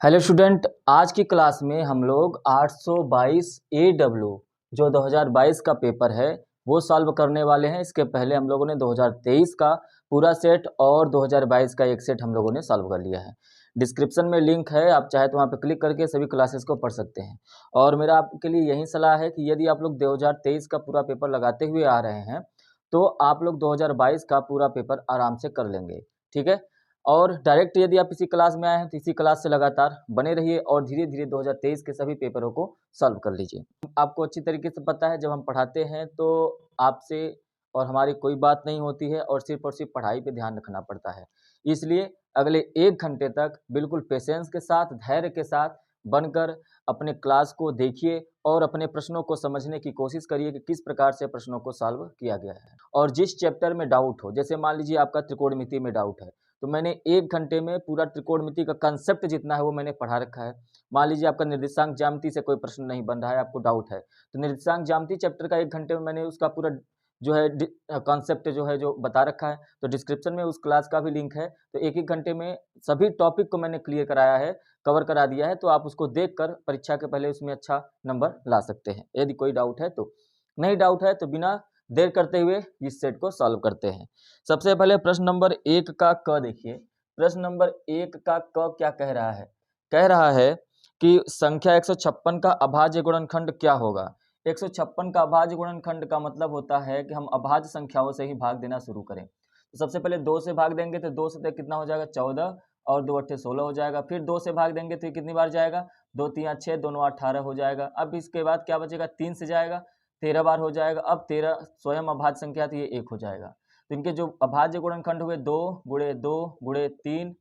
Hello student, आज की class में हम लोग 822 AW जो 2022 का पेपर है वो सॉल्व करने वाले हैं। इसके पहले हम लोगों ने 2023 का पूरा सेट और 2022 का एक सेट हम लोगों ने सॉल्व कर लिया है। डिस्क्रिप्शन में लिंक है, आप चाहे तो वहाँ पर क्लिक करके सभी क्लासेस को पढ़ सकते हैं। और मेरा आपके लिए यही सलाह है कि यदि आप लोग 2023 का पूरा पेपर लगाते हुए आ रहे हैं तो आप लोग 2022 का पूरा पेपर आराम से कर लेंगे। ठीक है, और डायरेक्ट यदि आप इसी क्लास में आए हैं तो इसी क्लास से लगातार बने रहिए और धीरे धीरे 2023 के सभी पेपरों को सॉल्व कर लीजिए। आपको अच्छी तरीके से पता है, जब हम पढ़ाते हैं तो आपसे और हमारी कोई बात नहीं होती है और सिर्फ पढ़ाई पे ध्यान रखना पड़ता है। इसलिए अगले 1 घंटे तक बिल्कुल पेशेंस के साथ, धैर्य के साथ बनकर अपने क्लास को देखिए और अपने प्रश्नों को समझने की कोशिश करिए कि किस प्रकार से प्रश्नों को सॉल्व किया गया है। और जिस चैप्टर में डाउट हो, जैसे मान लीजिए आपका त्रिकोणमिति में डाउट है, तो मैंने 1 घंटे में पूरा त्रिकोणमिति का कंसेप्ट जितना है वो मैंने पढ़ा रखा है। मान लीजिए आपका निर्देशांक ज्यामिति से कोई प्रश्न नहीं बन रहा है, आपको डाउट है, तो निर्देशांक ज्यामिति चैप्टर का 1 घंटे में मैंने उसका पूरा जो है कॉन्सेप्ट जो है जो बता रखा है। तो डिस्क्रिप्शन में उस क्लास का भी लिंक है। तो एक एक घंटे में सभी टॉपिक को मैंने क्लियर कराया है, कवर करा दिया है। तो आप उसको देखकर परीक्षा के पहले उसमें अच्छा नंबर ला सकते हैं। यदि कोई डाउट है तो, नहीं डाउट है तो बिना देर करते हुए इस सेट को सॉल्व करते हैं। सबसे पहले प्रश्न नंबर 1 का क देखिए। प्रश्न नंबर 1 का क क्या कह रहा है? कह रहा है कि संख्या 156 का अभाज्य गुणनखंड क्या होगा। 156 का अभाज्य गुणनखंड का मतलब होता है कि हम अभाज्य संख्याओं से ही भाग देना शुरू करें। तो सबसे पहले 2 से भाग देंगे तो 2 से कितना हो जाएगा 14 और 2 अट्ठे 16 हो जाएगा। फिर 2 से भाग देंगे तो कितनी बार जाएगा 2 3 6, दोनों 18 हो जाएगा। अब इसके बाद क्या बचेगा 3 से जाएगा 13 बार हो जाएगा। अब 13 स्वयं अभाज्य संख्या तो ये 1 हो जाएगा। तो इनके जो अभाज्य गुणनखंड हुए 2 गुणे 2 गुणे 3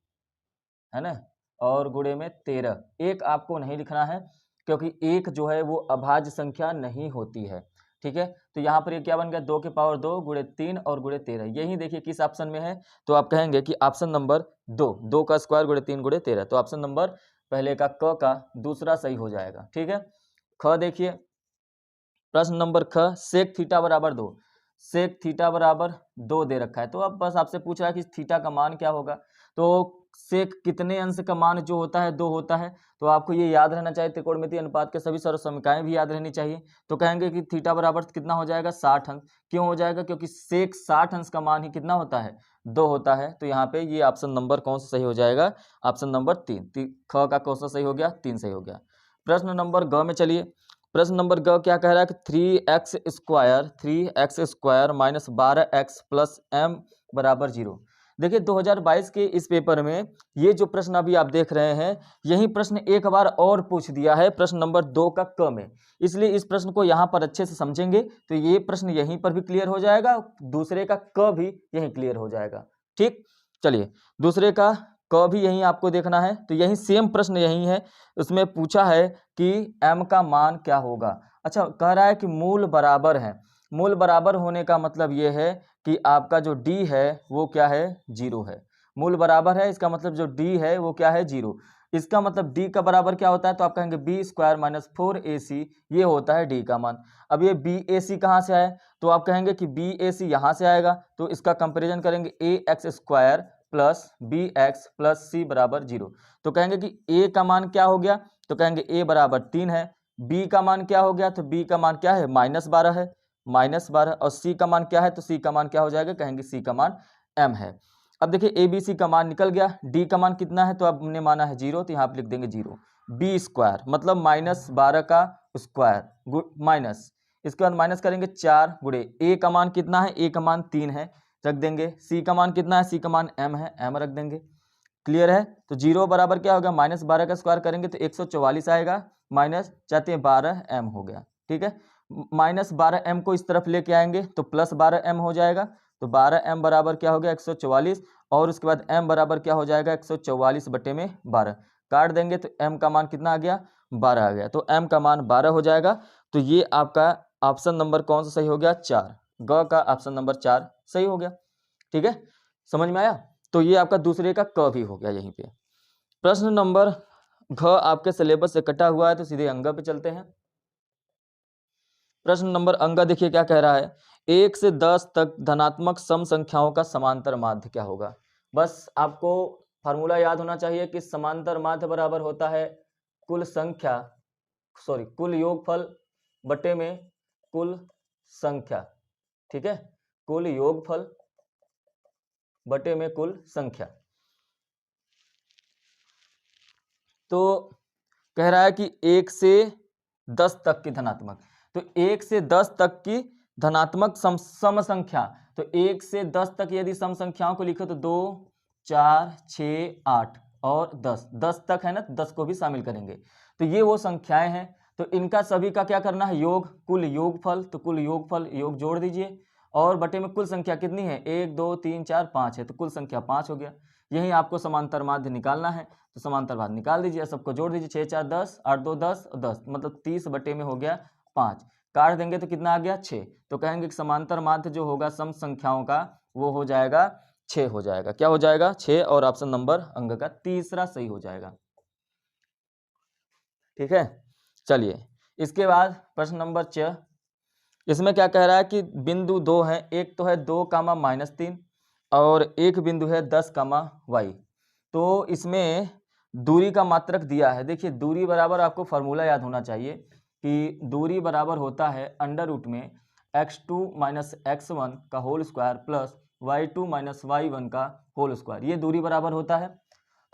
है ना, और गुणे में 13। एक आपको नहीं लिखना है क्योंकि एक जो है वो अभाज्य संख्या नहीं होती है। ठीक है, तो यहाँ पर ये क्या बन गया 2 की पावर 2 गुणे 3 और गुणे 13। यही देखिए किस ऑप्शन में है, तो आप कहेंगे कि ऑप्शन नंबर 2 का स्क्वायर गुणे 3 गुणे 13। तो ऑप्शन नंबर पहले का क का दूसरा सही हो जाएगा। ठीक है, ख देखिए। प्रश्न नंबर ख, सेक थीटा बराबर 2। सेक थीटा बराबर 2 दे रखा है, तो अब बस आपसे पूछ रहा है कि थीटा का मान क्या होगा। तो सेक कितने अंश का मान जो होता है 2 होता है। तो आपको ये याद रहना चाहिए, त्रिकोणमितीय अनुपात के सभी सर्वसमीकाएं भी याद रहनी चाहिए। तो कहेंगे कि थीटा बराबर कितना हो जाएगा 60 अंश। क्यों हो जाएगा? क्योंकि सेक 60 अंश का मान ही कितना होता है 2 होता है। तो यहाँ पे ये ऑप्शन नंबर कौन सा सही हो जाएगा? Option number 3। ख का कौन सा सही हो गया? 3 सही हो गया। प्रश्न नंबर ग में चलिए। प्रश्न नंबर ग क्या कह रहा है कि 3x square minus 12x plus m बराबर 0। देखिए 2022 के इस पेपर में ये जो प्रश्न अभी आप देख रहे हैं, यही प्रश्न एक बार और पूछ दिया है प्रश्न नंबर 2 का क में। इसलिए इस प्रश्न को यहाँ पर अच्छे से समझेंगे तो ये प्रश्न यहीं पर भी क्लियर हो जाएगा, दूसरे का क भी यहीं क्लियर हो जाएगा। ठीक, चलिए दूसरे का क भी यहीं आपको देखना है। तो यही सेम प्रश्न यही है, उसमें पूछा है कि m का मान क्या होगा। अच्छा, कह रहा है कि मूल बराबर है। मूल बराबर होने का मतलब ये है कि आपका जो d है वो क्या है 0 है। मूल बराबर है, इसका मतलब जो d है वो क्या है 0। इसका मतलब d का बराबर क्या होता है, तो आप कहेंगे बी स्क्वायर माइनस 4ac, ये होता है d का मान। अब ये bac कहाँ से आए, तो आप कहेंगे कि bac यहाँ से आएगा। तो इसका कंपेरिजन करेंगे ax square plus B X plus C बराबर 0। तो कहेंगे कि a का मान क्या हो गया, तो कहेंगे a बराबर 3 है। b का मान क्या हो गया, तो b का मान क्या है -12 है, -12। और c का मान क्या है, तो c का मान क्या हो जाएगा, कहेंगे c का मान m है। अब देखिए a b c का मान निकल गया, d का मान कितना है, तो अब हमने माना है 0, तो यहाँ पे लिख देंगे 0। b स्क्वायर मतलब -12 का स्क्वायर माइनस, इसके बाद माइनस करेंगे 4 गुणे a का मान कितना है, a का मान 3 है, रख देंगे। c का मान कितना है, c का मान m है, m रख देंगे। क्लियर है, तो 0 बराबर क्या होगा -12 का स्क्वायर करेंगे तो 144 आएगा, माइनस चाहते हैं 12m हो गया। ठीक है, -12m को इस तरफ लेके आएंगे तो +12m हो जाएगा। तो 12m बराबर क्या हो गया 144, और उसके बाद m बराबर क्या हो जाएगा 144 बटे में 12, काट देंगे तो m का मान कितना आ गया 12 आ गया। तो m का मान 12 हो जाएगा। तो ये आपका ऑप्शन नंबर कौन सा सही हो गया 4, ग का ऑप्शन नंबर 4 सही हो गया। ठीक है, समझ में आया। तो ये आपका दूसरे का क भी हो गया यहीं पे। प्रश्न नंबर घ आपके सिलेबस से कटा हुआ है, तो सीधे अंग पे चलते हैं। प्रश्न नंबर अंग देखिए क्या कह रहा है, 1 से 10 तक धनात्मक सम संख्याओं का समांतर माध्य क्या होगा। बस आपको फार्मूला याद होना चाहिए कि समांतर माध्य बराबर होता है कुल संख्या, सॉरी कुल योगफल बटे में कुल संख्या, ठीक है, कुल योगफल बटे में कुल संख्या। तो कह रहा है कि 1 से 10 तक की धनात्मक, तो 1 से 10 तक की धनात्मक सम संख्या, तो 1 से 10 तक यदि सम संख्याओं को लिखो तो 2, 4, 6, 8 और 10, 10 तक है ना, 10 को भी शामिल करेंगे। तो ये वो संख्याएं हैं, तो इनका सभी का क्या करना है, योग, कुल योगफल, तो कुल योगफल योग जोड़ दीजिए और बटे में कुल संख्या कितनी है, 1, 2, 3, 4, 5 है, तो कुल संख्या 5 हो गया। यही आपको समांतर माध्य निकालना है, तो समांतर माध्य निकाल दीजिए, सबको जोड़ दीजिए, 6, 4, 10, 8, 2, 10 और 10, मतलब 30 बटे में हो गया 5, काट देंगे तो कितना आ गया 6। तो कहेंगे कि समांतर माध्य जो होगा सम संख्याओं का वो हो जाएगा 6 हो जाएगा। क्या हो जाएगा, 6, और ऑप्शन नंबर अंक का तीसरा सही हो जाएगा। ठीक है, चलिए इसके बाद प्रश्न नंबर 6, इसमें क्या कह रहा है कि बिंदु 2 है, एक तो है 2, -3 और एक बिंदु है 10, y। तो इसमें दूरी का मात्रक दिया है। देखिए दूरी बराबर आपको फॉर्मूला याद होना चाहिए कि दूरी बराबर होता है अंडर रूट में x2 - x1 का whole square plus y2 - y1 का होल स्क्वायर, ये दूरी बराबर होता है।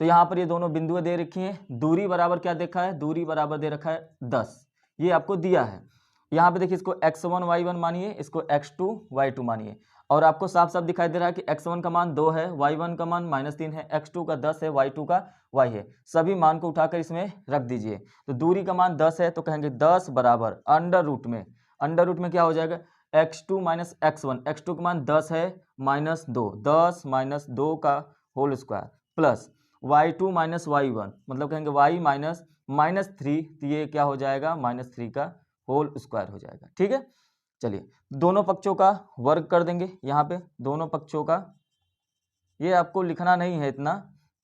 तो यहाँ पर ये दोनों बिंदुएं दे रखी हैं, दूरी बराबर क्या देखा है, दूरी बराबर दे रखा है 10, ये आपको दिया है। यहाँ पे देखिए इसको x1 y1 मानिए, इसको x2 y2 मानिए, और आपको साफ साफ दिखाई दे रहा है कि x1 का मान 2 है, y1 का मान -3 है, x2 का 10 है, y2 का y है। सभी मान को उठाकर इसमें रख दीजिए। तो दूरी का मान 10 है, तो कहेंगे 10 बराबर अंडर रूट में क्या हो जाएगा, x2 - x1, x2 का मान 10 है -2, 10 - 2 का whole square plus y2 - y1, मतलब कहेंगे y -3, तो ये क्या हो जाएगा, -3 का होल स्क्वायर हो जाएगा। ठीक है, चलिए दोनों पक्षों का वर्ग कर देंगे। यहाँ पे दोनों पक्षों का, ये आपको लिखना नहीं है इतना,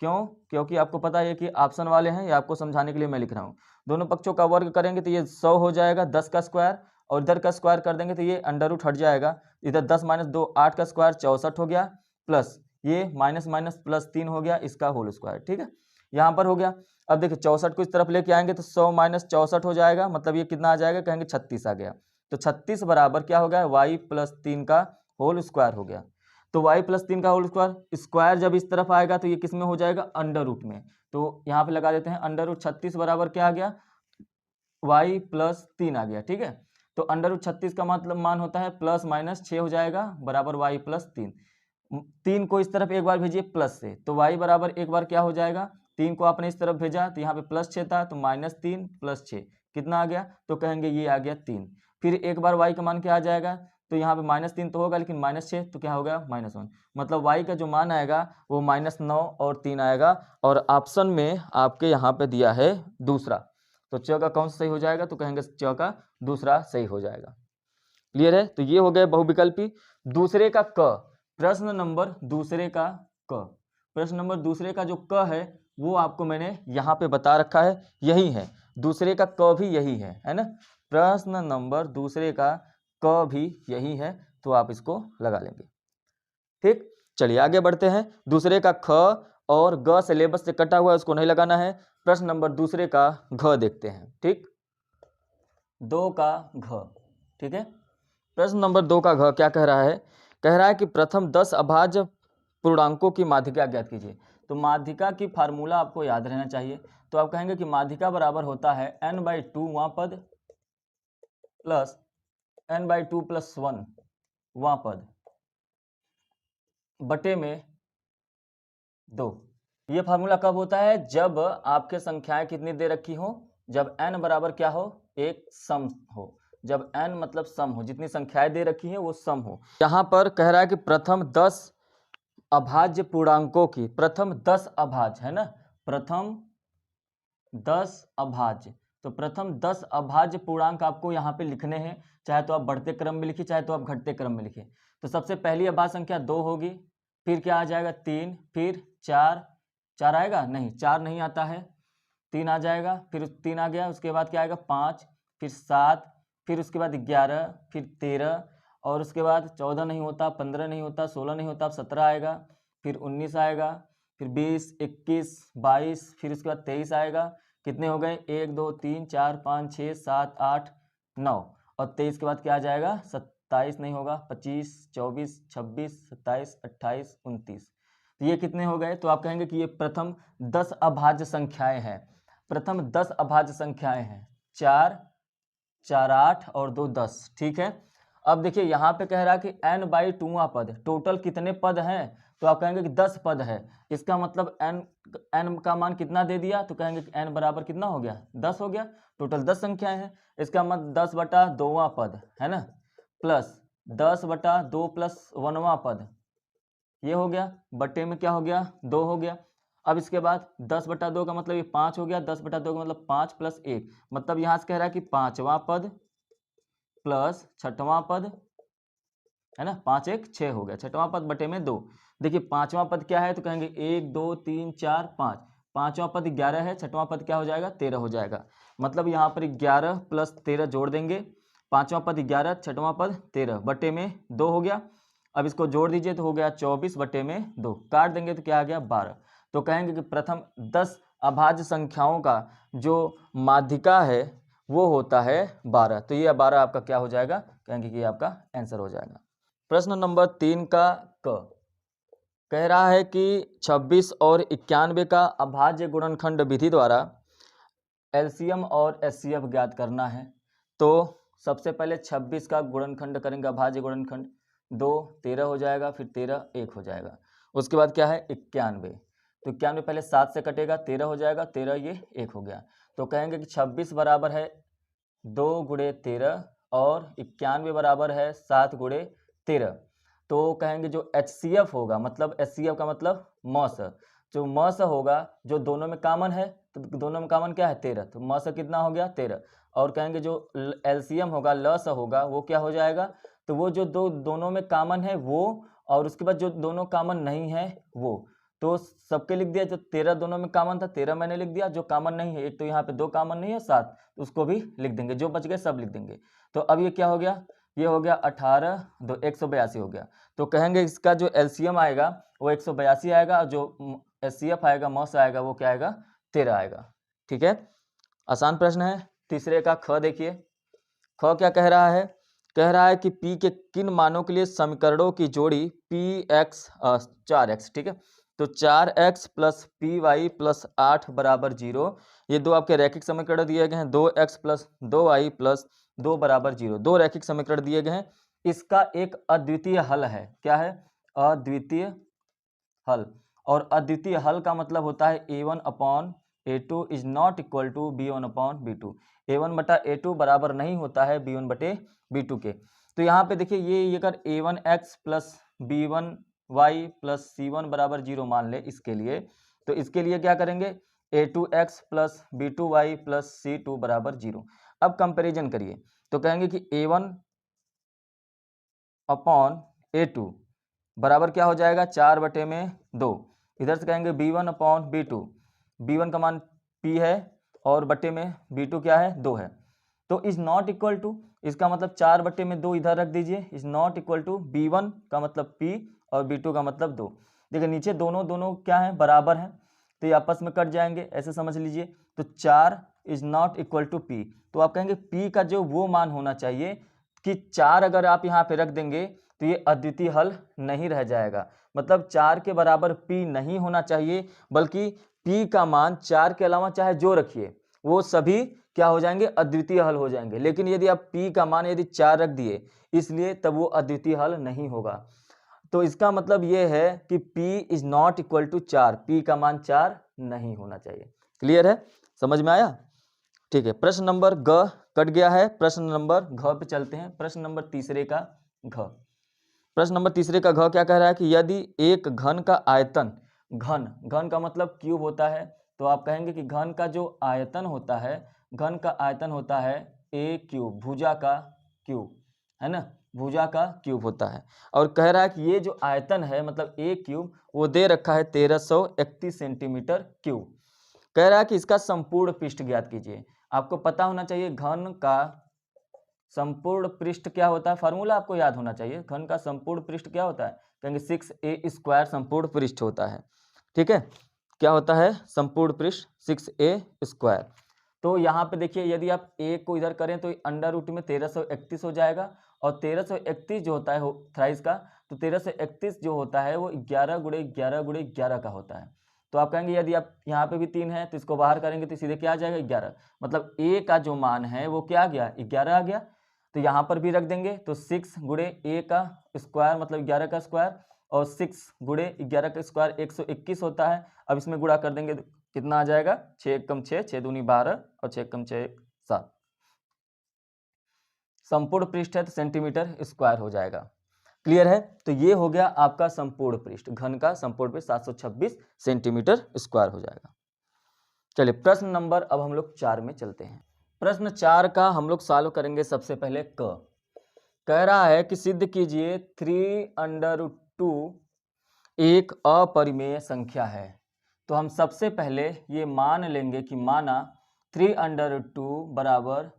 क्यों, क्योंकि आपको पता है कि ऑप्शन वाले हैं, ये आपको समझाने के लिए मैं लिख रहा हूँ। दोनों पक्षों का वर्ग करेंगे तो ये 100 हो जाएगा, 10 का स्क्वायर, और इधर का स्क्वायर कर देंगे तो ये अंडर रूट हट जाएगा, इधर 10 - 2 8 का स्क्वायर 64 हो गया, प्लस ये माइनस माइनस प्लस 3 हो गया, इसका होल स्क्वायर। ठीक है, यहाँ पर हो गया। अब देखिए 64 को इस तरफ लेके आएंगे तो 100 - 64 हो जाएगा, मतलब ये कितना आ जाएगा, कहेंगे 36 आ गया। तो 36 बराबर क्या हो गया, y + 3 का होल स्क्वायर हो गया। तो y + 3 का होल स्क्वायर, स्क्वायर जब इस तरफ आएगा तो ये किस में हो जाएगा, अंडर रूट में। तो यहाँ पे लगा देते हैं अंडर रूट 36 बराबर क्या आ गया, y + 3 आ गया। ठीक है, तो अंडर रूट 36 का मतलब मान होता है ±6 हो जाएगा, बराबर y + 3। 3 को इस तरफ एक बार भेजिए प्लस से, तो y बराबर एक बार क्या हो जाएगा, 3 को आपने इस तरफ भेजा तो यहाँ पे +6 था, तो -3 + 6 कितना आ गया, तो कहेंगे ये आ गया 3। फिर एक बार y का मान क्या आ जाएगा, तो यहाँ पे -3 तो होगा, लेकिन -6 तो क्या हो गया, -1, मतलब y का जो मान आएगा वो -9 और 3 आएगा, और ऑप्शन में आपके यहाँ पे दिया है दूसरा। तो च का कौन सा सही हो जाएगा, तो कहेंगे च का दूसरा सही हो जाएगा। क्लियर है, तो ये हो गए बहुविकल्पी। दूसरे का क, प्रश्न नंबर दूसरे का क, प्रश्न नंबर दूसरे का जो क है वो आपको मैंने यहाँ पे बता रखा है, यही है दूसरे का क भी यही है ना, प्रश्न नंबर दूसरे का क भी यही है, तो आप इसको लगा लेंगे। ठीक, चलिए आगे बढ़ते हैं। दूसरे का ख और ग सिलेबस से कटा हुआ है, उसको नहीं लगाना है। प्रश्न नंबर दूसरे का घ देखते हैं। ठीक, 2 का घ, ठीक है, प्रश्न नंबर 2 का घ क्या कह रहा है, कह रहा है कि प्रथम 10 अभाज्य पूर्णांकों की माध्यिका ज्ञात कीजिए। तो माध्यिका की फार्मूला आपको याद रहना चाहिए। तो आप कहेंगे कि माध्यिका बराबर होता है n/2 वां पद प्लस n/2 + 1 वां पद बटे में 2। ये फार्मूला कब होता है, जब आपके संख्याएं कितनी दे रखी हो, जब n बराबर क्या हो, एक सम हो, जब n मतलब सम हो, जितनी संख्याएं दे रखी हैं वो सम हो। यहाँ पर कह रहा है कि प्रथम 10 अभाज्य पूर्णांकों की, प्रथम 10 अभाज्य है ना, प्रथम 10 अभाज्य, तो प्रथम 10 अभाज्य पूर्णांक आपको यहाँ पे लिखने हैं, चाहे तो आप बढ़ते क्रम में लिखिए, चाहे तो आप घटते क्रम में लिखिए। तो सबसे पहली अभाज्य संख्या 2 होगी, फिर क्या आ जाएगा 3, फिर 4, 4 आएगा नहीं, 4 नहीं आता है, 3 आ जाएगा, फिर 3 आ गया, उसके बाद क्या आएगा 5, फिर 7, फिर उसके बाद 11, फिर 13, और उसके बाद 14 नहीं होता, 15 नहीं होता, 16 नहीं होता, 17 आएगा, फिर 19 आएगा, फिर 20, 21, 22, फिर उसके बाद 23 आएगा। कितने हो गए? 1 2 3 4 5 6 7 8 9, और 23 के बाद क्या आ जाएगा? 27 नहीं होगा, 25, 24, 26, 27, 28, 29। तो ये कितने हो गए? तो आप कहेंगे कि ये प्रथम 10 अभाज्य संख्याएं हैं। प्रथम 10 अभाज्य संख्याएं हैं। 4, 4 8 और 2 10। ठीक है। अब देखिए यहाँ पे कह रहा है कि n/2वां पद, टोटल कितने पद हैं? तो आप कहेंगे कि 10 पद है। इसका मतलब n का मान कितना दे दिया? तो कहेंगे कि n बराबर कितना हो गया? 10 हो गया। टोटल 10 संख्याएं हैं। इसका मतलब 10/2वां पद है ना, प्लस 10/2 प्लस 1वां पद, ये हो गया, बटे में क्या हो गया? 2 हो गया। अब इसके बाद 10/2 का मतलब ये 5 हो गया, 10/2 का मतलब 5 प्लस 1, मतलब यहाँ से कह रहा है कि 5वां पद प्लस 6वां पद, है ना, 5 1 6 हो गया, 6वां पद बटे में 2। देखिए 5वां पद क्या है? तो कहेंगे 1 2 3 4 5, 5वां पद 11 है, 6वां पद क्या हो जाएगा? 13 हो जाएगा। मतलब यहाँ पर 11 प्लस 13 जोड़ देंगे, 5वां पद 11, 6वां पद 13 बटे में 2 हो गया। अब इसको जोड़ दीजिए तो हो गया 24 बटे में 2, काट देंगे तो क्या आ गया? 12। तो कहेंगे कि प्रथम 10 अभाज्य संख्याओं का जो माध्यिका है वो होता है 12। तो ये 12 आपका क्या हो जाएगा? कहेंगे कि ये आपका आंसर हो जाएगा। प्रश्न नंबर 3 का क कह रहा है कि 26 और 91 का अभाज्य गुणनखंड विधि द्वारा एलसीएम और एचसीएफ ज्ञात करना है। तो सबसे पहले 26 का गुणनखंड करेंगे, अभाज्य गुणनखंड, 2 13 हो जाएगा, फिर 13 1 हो जाएगा। उसके बाद क्या है? 91, तो 91 पहले 7 से कटेगा, 13 हो जाएगा, 13 ये 1 हो गया। तो कहेंगे कि 26 बराबर है 2 गुणे 13 और 91 बराबर है 7 गुणे 13। तो कहेंगे जो HCF होगा, मतलब HCF का मतलब मौस, जो मौस होगा जो दोनों में कॉमन है, तो दोनों में कॉमन क्या है? 13, तो मौस कितना हो गया? 13। और कहेंगे जो LCM होगा, लस होगा, वो क्या हो जाएगा? तो वो जो दोनों में कॉमन है वो, और उसके बाद जो दोनों कॉमन नहीं है वो। तो सबके लिख दिया, जो 13 दोनों में कॉमन था 13 मैंने लिख दिया, जो कॉमन नहीं है, एक तो यहाँ पे 2 कॉमन नहीं है 7, तो उसको भी लिख देंगे, जो बच गए सब लिख देंगे। तो अब ये क्या हो गया? ये हो गया 18 2 182 हो गया। तो कहेंगे इसका जो एलसीएम आएगा वो 182 आएगा, और जो एचसीएफ आएगा, मौस आएगा, वो क्या आएगा? 13 आएगा। ठीक है, आसान प्रश्न है। तीसरे का ख देखिए, ख क्या कह रहा है? कह रहा है कि P के किन मानों के लिए समीकरणों की जोड़ी Px 4x, ठीक है, तो 4x plus P Y plus 8 बराबर 0, ये दो आपके रैखिक समीकरण दिए गए हैं। 2x प्लस 2y प्लस 2 बराबर 0, दो रैखिक समीकरण दिए गए हैं। इसका एक अद्वितीय हल है। क्या है? अद्वितीय हल। और अद्वितीय हल का मतलब होता है a1 upon a2 is not equal to b1 upon b2। a1 बटा a2 बराबर नहीं होता है b1 बटे b2 के। तो यहाँ पे देखिए ये अगर a1x plus b1y plus c1 बराबर 0 मान ले इसके लिए, तो इसके लिए क्या करेंगे? a2x plus b2y plus c2 बराबर 0। अब कंपेरिजन करिए तो कहेंगे कि a1 अपॉन a2 बराबर क्या हो जाएगा? 4 बटे में 2। इधर से कहेंगे b1 अपॉन b2, b1 का मान p है और बटे में b2 क्या है? 2 है। तो इज नॉट इक्वल टू, इसका मतलब 4 बटे में 2 इधर रख दीजिए, is not equal to b1 का मतलब p और b2 का मतलब 2। देखिए नीचे दोनों क्या है? बराबर है, तो ये आपस में कट जाएंगे, ऐसे समझ लीजिए। तो 4 is not equal to p, तो आप कहेंगे p का जो वो मान होना चाहिए कि 4 अगर आप यहाँ पे रख देंगे तो ये अद्वितीय हल नहीं रह जाएगा। मतलब 4 के बराबर p नहीं होना चाहिए, बल्कि p का मान 4 के अलावा चाहे जो रखिए वो सभी क्या हो जाएंगे? अद्वितीय हल हो जाएंगे। लेकिन यदि आप p का मान यदि 4 रख दिए, इसलिए तब वो अद्वितीय हल नहीं होगा। तो इसका मतलब ये है कि p is not equal to 4, p का मान 4 नहीं होना चाहिए। क्लियर है? समझ में आया? ठीक है, प्रश्न नंबर ग कट गया है। प्रश्न नंबर घ पे चलते हैं। प्रश्न नंबर तीसरे का घ, प्रश्न नंबर तीसरे का घ क्या कह रहा है कि यदि एक घन का आयतन, घन का मतलब क्यूब होता है, तो आप कहेंगे कि घन का जो आयतन होता है, घन का आयतन होता है a क्यूब, भुजा का क्यूब, है ना, भुजा का क्यूब होता है। और कह रहा है कि ये जो आयतन है मतलब a क्यूब, वो दे रखा है 1331 सेंटीमीटर क्यूब। कह रहा है कि इसका संपूर्ण पृष्ठ ज्ञात कीजिए। आपको पता होना चाहिए घन का संपूर्ण पृष्ठ क्या होता है, फार्मूला आपको याद होना चाहिए। घन का संपूर्ण पृष्ठ क्या होता है? कहेंगे 6a² संपूर्ण पृष्ठ होता है। ठीक है, क्या होता है संपूर्ण पृष्ठ 6a²। तो यहाँ पे देखिए यदि आप a को इधर करें तो अंडर रूट में 1331 हो जाएगा, और 1331 जो होता है थ्राइस का, तो 1331 जो होता है वो 11 गुणे 11 गुणे 11 का होता है। तो आप कहेंगे यदि आप यहाँ पे भी 3 है तो इसको बाहर करेंगे तो सीधे क्या आ जाएगा 11, मतलब a का जो मान है वो क्या आ गया 11 आ गया। तो यहाँ पर भी रख देंगे तो 6 गुणे a का स्क्वायर मतलब 11 का स्क्वायर, और 6 गुणे 11 का स्क्वायर 121 होता है। अब इसमें गुणा कर देंगे तो कितना आ जाएगा 6 एकम 6, 6 दूनी 12 और 6 एकम 6 7। संपूर्ण पृष्ठ है तो सेंटीमीटर स्क्वायर हो जाएगा। क्लियर है, तो ये हो गया आपका संपूर्ण पृष्ठ, घन का संपूर्ण पृष्ठ 726 सेंटीमीटर स्क्वायर हो जाएगा। चलिए प्रश्न नंबर अब हम लोग 4 में चलते हैं। प्रश्न 4 का हम लोग सॉल्व करेंगे। सबसे पहले कह रहा है कि सिद्ध कीजिए 3√2 एक अपरिमेय संख्या है। तो हम सबसे पहले ये मान लेंगे कि माना 3√2 बराबर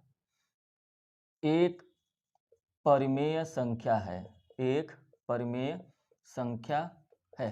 एक परिमेय संख्या है, एक परिमेय संख्या है।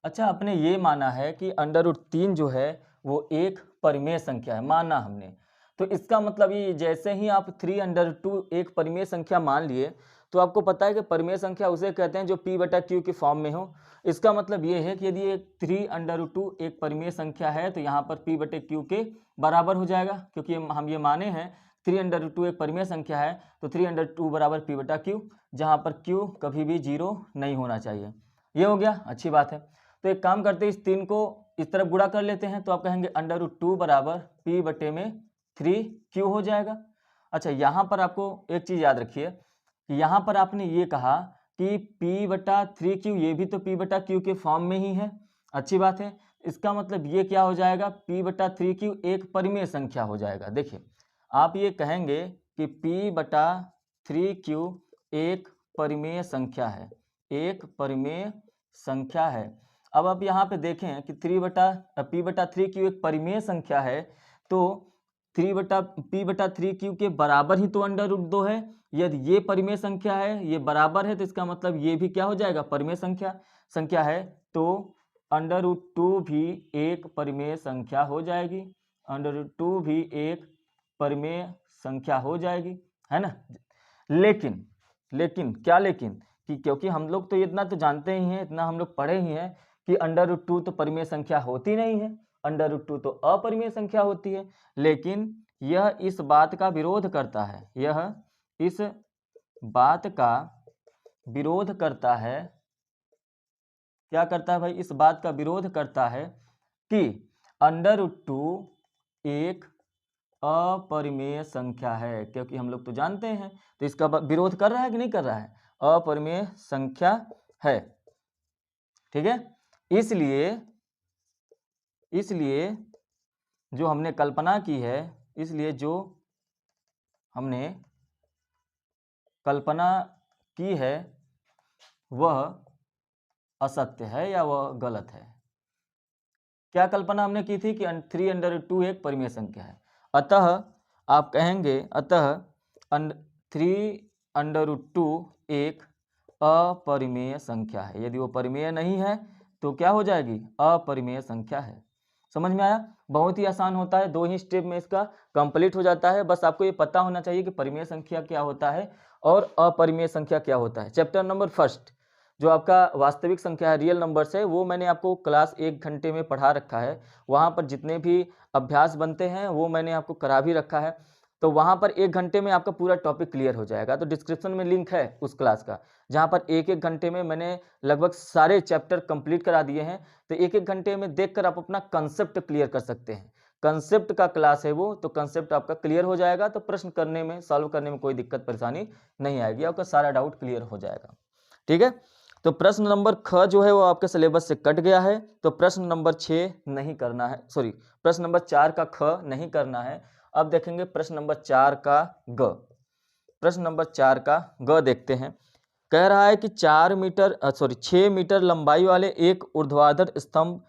अच्छा, आपने ये माना है कि √3 जो है वो एक परिमेय संख्या है, माना हमने। तो इसका मतलब ये जैसे ही आप 3√2 एक परिमेय संख्या मान लिए, तो आपको पता है कि परिमेय संख्या उसे कहते हैं जो p/q के फॉर्म में हो। इसका मतलब ये है कि यदि एक 3√2 एक परिमेय संख्या है तो यहाँ पर p/q के बराबर हो जाएगा, क्योंकि हम ये माने हैं 3√2 एक परिमेय संख्या है तो 3√2 बराबर p/q, जहाँ पर q कभी भी 0 नहीं होना चाहिए। ये हो गया, अच्छी बात है। तो एक काम करते हैं, इस 3 को इस तरफ गुणा कर लेते हैं, तो आप कहेंगे √2 बराबर p/3q हो जाएगा। अच्छा, यहाँ पर आपको एक चीज़ याद रखिए कि यहाँ पर आपने ये कहा कि p/3q, ये भी तो p/q के फॉर्म में ही है, अच्छी बात है। इसका मतलब ये क्या हो जाएगा, p/3q एक परिमेय संख्या हो जाएगा। देखिए आप ये कहेंगे कि p/3q एक परिमेय संख्या है, एक परिमेय संख्या है। अब आप यहाँ पे देखें कि p/3q एक परिमेय संख्या है, तो p/3q के बराबर ही तो √2 है। यदि ये परिमेय संख्या है, ये बराबर है, तो इसका मतलब ये भी क्या हो जाएगा, परिमेय संख्या है। तो √2 भी एक परिमेय संख्या हो जाएगी, √2 भी एक परिमेय संख्या हो जाएगी, है ना। लेकिन क्या कि क्योंकि हम लोग तो इतना तो जानते ही हैं, इतना हम लोग पढ़े ही हैं कि √2 तो परिमेय संख्या होती नहीं है, √2 तो अपरिमेय संख्या होती है। लेकिन यह इस बात का विरोध करता है, यह इस बात का विरोध करता है, क्या करता है भाई, इस बात का विरोध करता है कि √2 एक अपरिमेय संख्या है, क्योंकि हम लोग तो जानते हैं, तो इसका विरोध कर रहा है कि नहीं कर रहा है, अपरिमेय संख्या है। ठीक है, इसलिए जो हमने कल्पना की है, इसलिए जो हमने कल्पना की है वह असत्य है या वह गलत है। क्या कल्पना हमने की थी कि 3√2 एक परिमेय संख्या है। अतः आप कहेंगे, अतः 3√2 एक अपरिमेय संख्या है। यदि वो परिमेय नहीं है तो क्या हो जाएगी, अपरिमेय संख्या है। समझ में आया, बहुत ही आसान होता है, 2 ही स्टेप में इसका कंप्लीट हो जाता है। बस आपको ये पता होना चाहिए कि परिमेय संख्या क्या होता है और अपरिमेय संख्या क्या होता है। चैप्टर नंबर 1 जो आपका वास्तविक संख्या है, रियल नंबर्स है, वो मैंने आपको क्लास 1 घंटे में पढ़ा रखा है। वहाँ पर जितने भी अभ्यास बनते हैं वो मैंने आपको करा भी रखा है, तो वहाँ पर 1 घंटे में आपका पूरा टॉपिक क्लियर हो जाएगा। तो डिस्क्रिप्शन में लिंक है उस क्लास का, जहाँ पर 1-1 घंटे में मैंने लगभग सारे चैप्टर कंप्लीट करा दिए हैं। तो 1-1 घंटे में देखकर आप अपना कंसेप्ट क्लियर कर सकते हैं। कंसेप्ट का क्लास है वो, तो कंसेप्ट आपका क्लियर हो जाएगा, तो प्रश्न करने में, सॉल्व करने में कोई दिक्कत परेशानी नहीं आएगी, आपका सारा डाउट क्लियर हो जाएगा। ठीक है, तो प्रश्न नंबर ख जो है वो आपके सिलेबस से कट गया है, तो प्रश्न नंबर 6 नहीं करना है, सॉरी प्रश्न नंबर 4 का ख नहीं करना है। अब देखेंगे प्रश्न नंबर 4 का ग। प्रश्न नंबर 4 का ग देखते हैं। कह रहा है कि 6 मीटर लंबाई वाले एक ऊर्ध्वाधर स्तंभ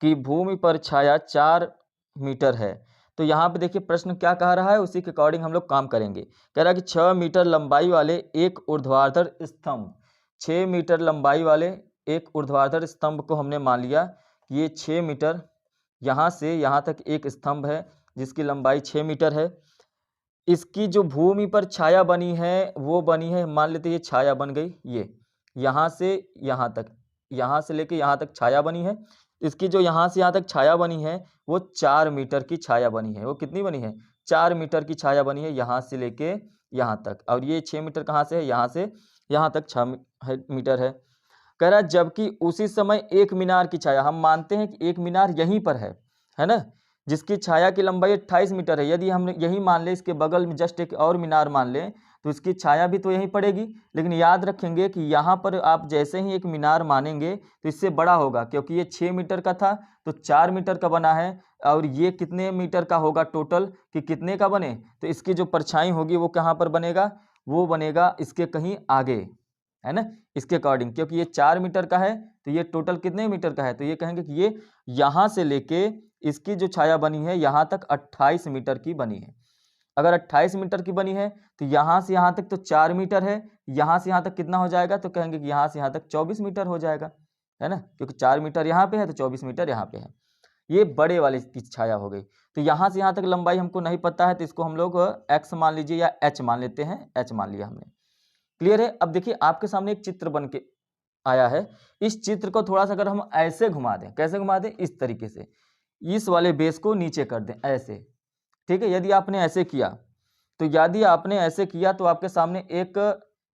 की भूमि पर छाया 4 मीटर है। तो यहाँ पे देखिए प्रश्न क्या कह रहा है, उसी के अकॉर्डिंग हम लोग काम करेंगे। कह रहा है कि 6 मीटर लंबाई वाले एक ऊर्ध्वाधर स्तंभ, 6 मीटर लंबाई वाले एक ऊर्ध्वाधर स्तंभ को हमने मान लिया ये 6 मीटर, यहाँ से यहाँ तक एक स्तंभ है जिसकी लंबाई 6 मीटर है। इसकी जो भूमि पर छाया बनी है वो बनी है, मान लेते हैं ये छाया बन गई, ये यहाँ से यहाँ तक, यहाँ से लेके यहाँ तक छाया बनी है। इसकी जो यहाँ से यहाँ तक छाया बनी है वो 4 मीटर की छाया बनी है। वो कितनी बनी है? 4 मीटर की छाया बनी है यहाँ से लेके यहाँ तक। और ये 6 मीटर कहाँ से है? यहाँ से यहाँ तक 6 मीटर है। कह रहा है जबकि उसी समय एक मीनार की छाया, हम मानते हैं कि एक मीनार यहीं पर है ना, जिसकी छाया की लंबाई 28 मीटर है। यदि हम यही मान लें, इसके बगल में जस्ट एक और मीनार मान लें, तो इसकी छाया भी तो यहीं पड़ेगी। लेकिन याद रखेंगे कि यहाँ पर आप जैसे ही एक मीनार मानेंगे तो इससे बड़ा होगा, क्योंकि ये 6 मीटर का था तो 4 मीटर का बना है। और ये कितने मीटर का होगा टोटल, कि कितने का बने, तो इसकी जो परछाई होगी वो कहाँ पर बनेगा? वो बनेगा इसके कहीं आगे, है ना, इसके अकॉर्डिंग। क्योंकि ये 4 मीटर का है तो ये टोटल कितने मीटर का है? तो ये कहेंगे कि ये यहाँ से लेके इसकी जो छाया बनी है यहाँ तक 28 मीटर की बनी है। अगर 28 मीटर की बनी है तो यहाँ से यहाँ तक तो 4 मीटर है, यहाँ से यहाँ तक कितना हो जाएगा? तो कहेंगे कि यहाँ से यहाँ तक 24 मीटर हो जाएगा, है ना, क्योंकि 4 मीटर यहाँ पे है तो 24 मीटर यहाँ पे है। ये बड़े वाले की छाया हो गई। तो यहाँ से यहाँ तक लंबाई हमको नहीं पता है तो इसको हम लोग x मान लीजिए या h मान लेते हैं, h मान लिया हमने। क्लियर है? अब देखिए आपके सामने एक चित्र बन के आया है। इस चित्र को थोड़ा सा अगर हम ऐसे घुमा दें, कैसे घुमा दें? इस तरीके से, इस वाले बेस को नीचे कर दें ऐसे, ठीक है। यदि आपने ऐसे किया तो तो आपके सामने एक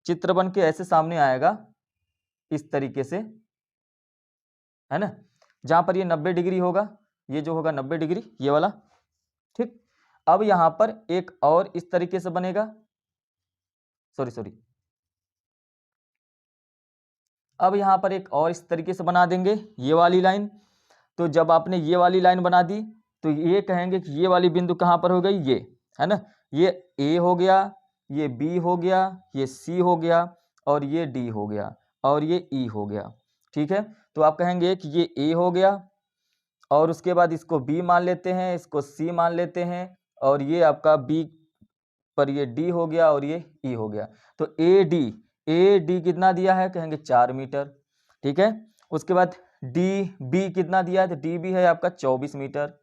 चित्र बन के ऐसे सामने आएगा, इस तरीके से, है ना, जहां पर ये 90 डिग्री होगा, ये जो होगा 90 डिग्री, ये वाला, ठीक। अब यहां पर एक और इस तरीके से बनेगा, सॉरी, अब यहां पर एक और इस तरीके से बना देंगे ये वाली लाइन। तो जब आपने ये वाली लाइन बना दी तो ये कहेंगे कि ये वाली बिंदु कहां पर हो गई? ये, है ना, ये A हो गया, ये B हो गया, ये C हो गया, और ये D हो गया, और ये E हो गया, ठीक है। तो आप कहेंगे कि ये A हो गया, और उसके बाद इसको B मान लेते हैं, इसको C मान लेते हैं, और ये आपका B पर ये D हो गया, और ये E हो गया। तो AD कितना दिया है? कहेंगे 4 मीटर, ठीक है। उसके बाद DB कितना दिया है? तो DB है आपका 24 मीटर।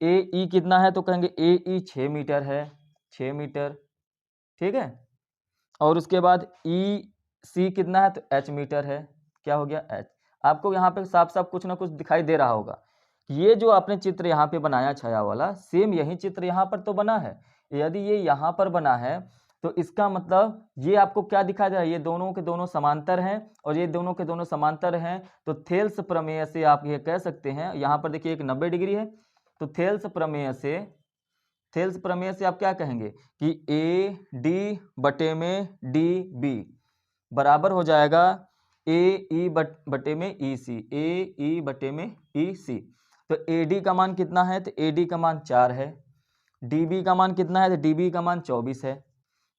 AE कितना है? तो कहेंगे AE 6 मीटर है, 6 मीटर, ठीक है। और उसके बाद EC कितना है? तो H मीटर है। क्या हो गया? H। आपको यहाँ पे साफ साफ कुछ ना कुछ दिखाई दे रहा होगा। ये जो आपने चित्र यहाँ पे बनाया छाया वाला, सेम यही चित्र यहाँ पर तो बना है। यदि ये यहाँ पर बना है तो इसका मतलब ये आपको क्या दिखाई दे रहा है? ये दोनों के दोनों समांतर हैं, और ये दोनों के दोनों समांतर हैं। तो थेल्स प्रमेय से आप ये कह सकते हैं, यहाँ पर देखिए एक 90 डिग्री है, तो थेल्स प्रमेय से आप क्या कहेंगे कि AD बटे में DB बराबर हो जाएगा AE बटे में EC, AE बटे में EC। तो AD का मान कितना है? तो AD का मान 4 है। DB का मान कितना है? तो DB का मान 24 है,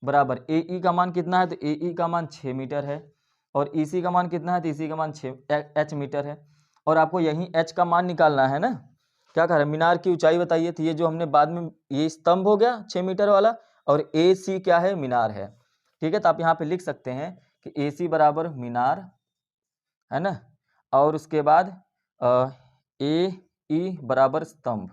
बराबर AE का मान कितना है? तो AE का मान 6 मीटर है, और EC का मान कितना है? तो EC का मान 6 H मीटर है। और आपको यही H का मान निकालना है ना। क्या कह रहा है? मीनार की ऊंचाई बताइए। तो ये जो हमने बाद में, ये स्तंभ हो गया 6 मीटर वाला, और AC क्या है? मीनार है, ठीक है। तो आप यहाँ पे लिख सकते हैं कि AC बराबर मीनार, है ना, और उसके बाद AE बराबर स्तंभ।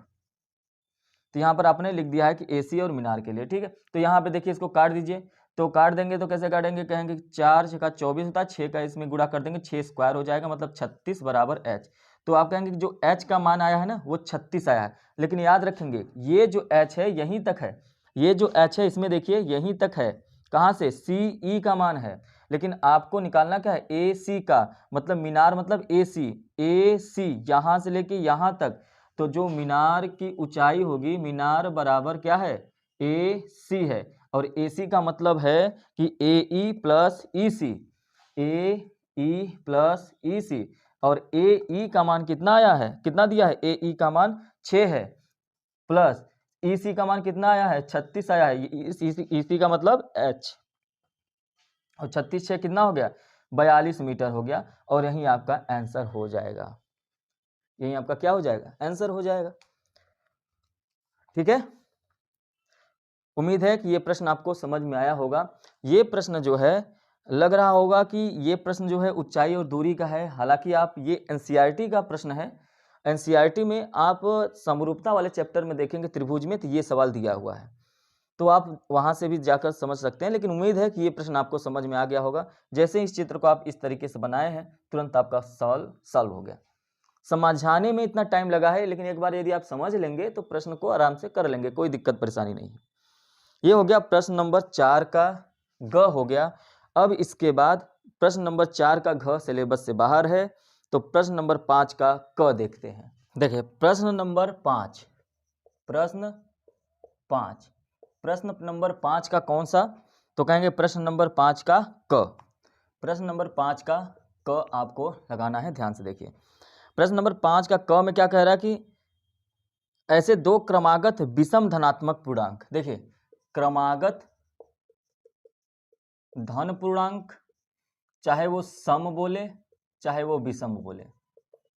तो यहाँ पर आपने लिख दिया है कि AC और मीनार के लिए, ठीक है। तो यहाँ पे देखिए इसको काट दीजिए। तो काट देंगे तो कैसे काटेंगे? कहेंगे 4 6 का 24 होता है, 6 का इसमें गुणा कर देंगे, 6 स्क्वायर हो जाएगा, मतलब 36 बराबर H। तो आप कहेंगे कि जो H का मान आया है ना वो 36 आया है। लेकिन याद रखेंगे ये जो H है यहीं तक है, ये जो H है इसमें देखिए यहीं तक है। कहाँ से? CE का मान है। लेकिन आपको निकालना क्या है? AC का, मतलब मीनार मतलब AC यहाँ से लेके यहाँ तक। तो जो मीनार की ऊंचाई होगी, मीनार बराबर क्या है? AC है। और AC का मतलब है कि AE plus EC, AE plus EC। और AE का मान कितना आया है? कितना दिया है? AE का मान 6 है, प्लस EC का मान कितना आया है? 36 आया है। EC का मतलब H, और 36 6 कितना हो गया? 42 मीटर हो गया। और यही आपका आंसर हो जाएगा, यही आपका क्या हो जाएगा? आंसर हो जाएगा, ठीक है। उम्मीद है कि ये प्रश्न आपको समझ में आया होगा। ये प्रश्न जो है लग रहा होगा कि ये प्रश्न जो है ऊंचाई और दूरी का है, हालांकि आप ये एनसीईआरटी का प्रश्न है। एनसीईआरटी में आप समरूपता वाले चैप्टर में देखेंगे त्रिभुज में, तो ये सवाल दिया हुआ है, तो आप वहां से भी जाकर समझ सकते हैं। लेकिन उम्मीद है कि ये प्रश्न आपको समझ में आ गया होगा। जैसे इस चित्र को आप इस तरीके से बनाए हैं, तुरंत आपका सवाल सॉल्व हो गया। समझाने में इतना टाइम लगा है, लेकिन एक बार यदि आप समझ लेंगे तो प्रश्न को आराम से कर लेंगे, कोई दिक्कत परेशानी नहीं है। ये हो गया प्रश्न नंबर 4 का ग हो गया। अब इसके बाद प्रश्न नंबर 4 का घ सिलेबस से बाहर है, तो प्रश्न नंबर 5 का क देखते हैं। देखिए प्रश्न नंबर 5, प्रश्न 5, प्रश्न नंबर 5 का कौन सा, तो कहेंगे प्रश्न नंबर 5 का क। प्रश्न नंबर 5 का क आपको लगाना है, ध्यान से देखिए। प्रश्न नंबर 5 का क में क्या कह रहा है कि ऐसे दो क्रमागत विषम धनात्मक पूर्णांक, देखिए क्रमागत धन पूर्णांक, चाहे वो सम बोले चाहे वो विषम बोले,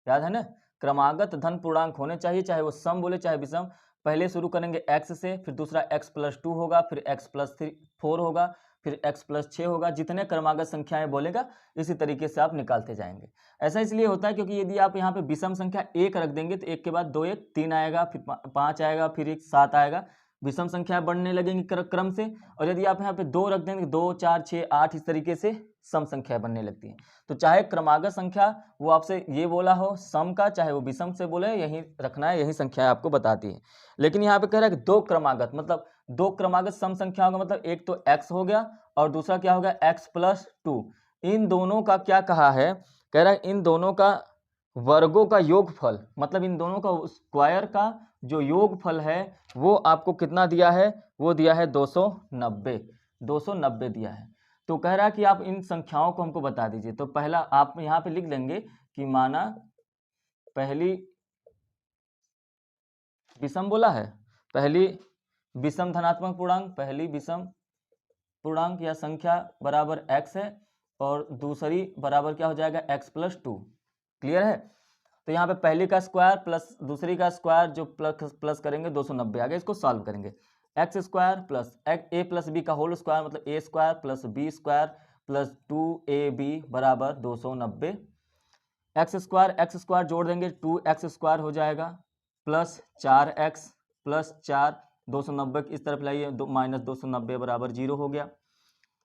याद है ना, क्रमागत धन पूर्णांक होने चाहिए, चाहे वो सम बोले चाहे विषम। पहले शुरू करेंगे x से, फिर दूसरा x+2 होगा, फिर x+4 होगा, फिर x+6 होगा। जितने क्रमागत संख्याएं बोलेगा इसी तरीके से आप निकालते जाएंगे। ऐसा इसलिए होता है क्योंकि यदि आप यहाँ पे विषम संख्या 1 रख देंगे तो 1 के बाद 2 1 3 आएगा, फिर 5 आएगा, फिर 1 7 आएगा, विषम संख्या बढ़ने लगेंगी क्रम से। और यदि आप यहाँ पे 2 रख देंगे, 2 4 6 8 इस तरीके से सम संख्या बनने लगती है। तो चाहे क्रमागत संख्या वो आपसे ये बोला हो सम का, चाहे वो विषम से बोले, यही रखना है, यही संख्या आपको बताती है। लेकिन यहाँ पे कह रहा है कि दो क्रमागत, मतलब दो क्रमागत सम संख्याओं का मतलब एक तो x हो गया और दूसरा क्या हो गया x+2। इन दोनों का क्या कहा है, कह रहा है इन दोनों का वर्गों का योगफल, मतलब इन दोनों का स्क्वायर का जो योगफल है वो आपको कितना दिया है, वो दिया है 290, 290 दिया है। तो कह रहा है कि आप इन संख्याओं को हमको बता दीजिए। तो पहला आप यहाँ पे लिख लेंगे कि माना पहली विषम बोला है, पहली विषम धनात्मक पूर्णांक, पहली विषम पूर्णांक या संख्या बराबर x है और दूसरी बराबर क्या हो जाएगा x+2। क्लियर है। तो यहाँ पे पहली का स्क्वायर प्लस दूसरी का स्क्वायर जो प्लस करेंगे 290 आ गया। इसको सॉल्व करेंगे, X square plus A plus B का होल स्क्वायर मतलब A square plus B square plus 2ab बराबर 290। एक्स स्क्वायर जोड़ देंगे 2x स्क्वायर हो जाएगा प्लस 4x प्लस 4, 290 इस तरफ लाइए, माइनस 290 बराबर 0 हो गया।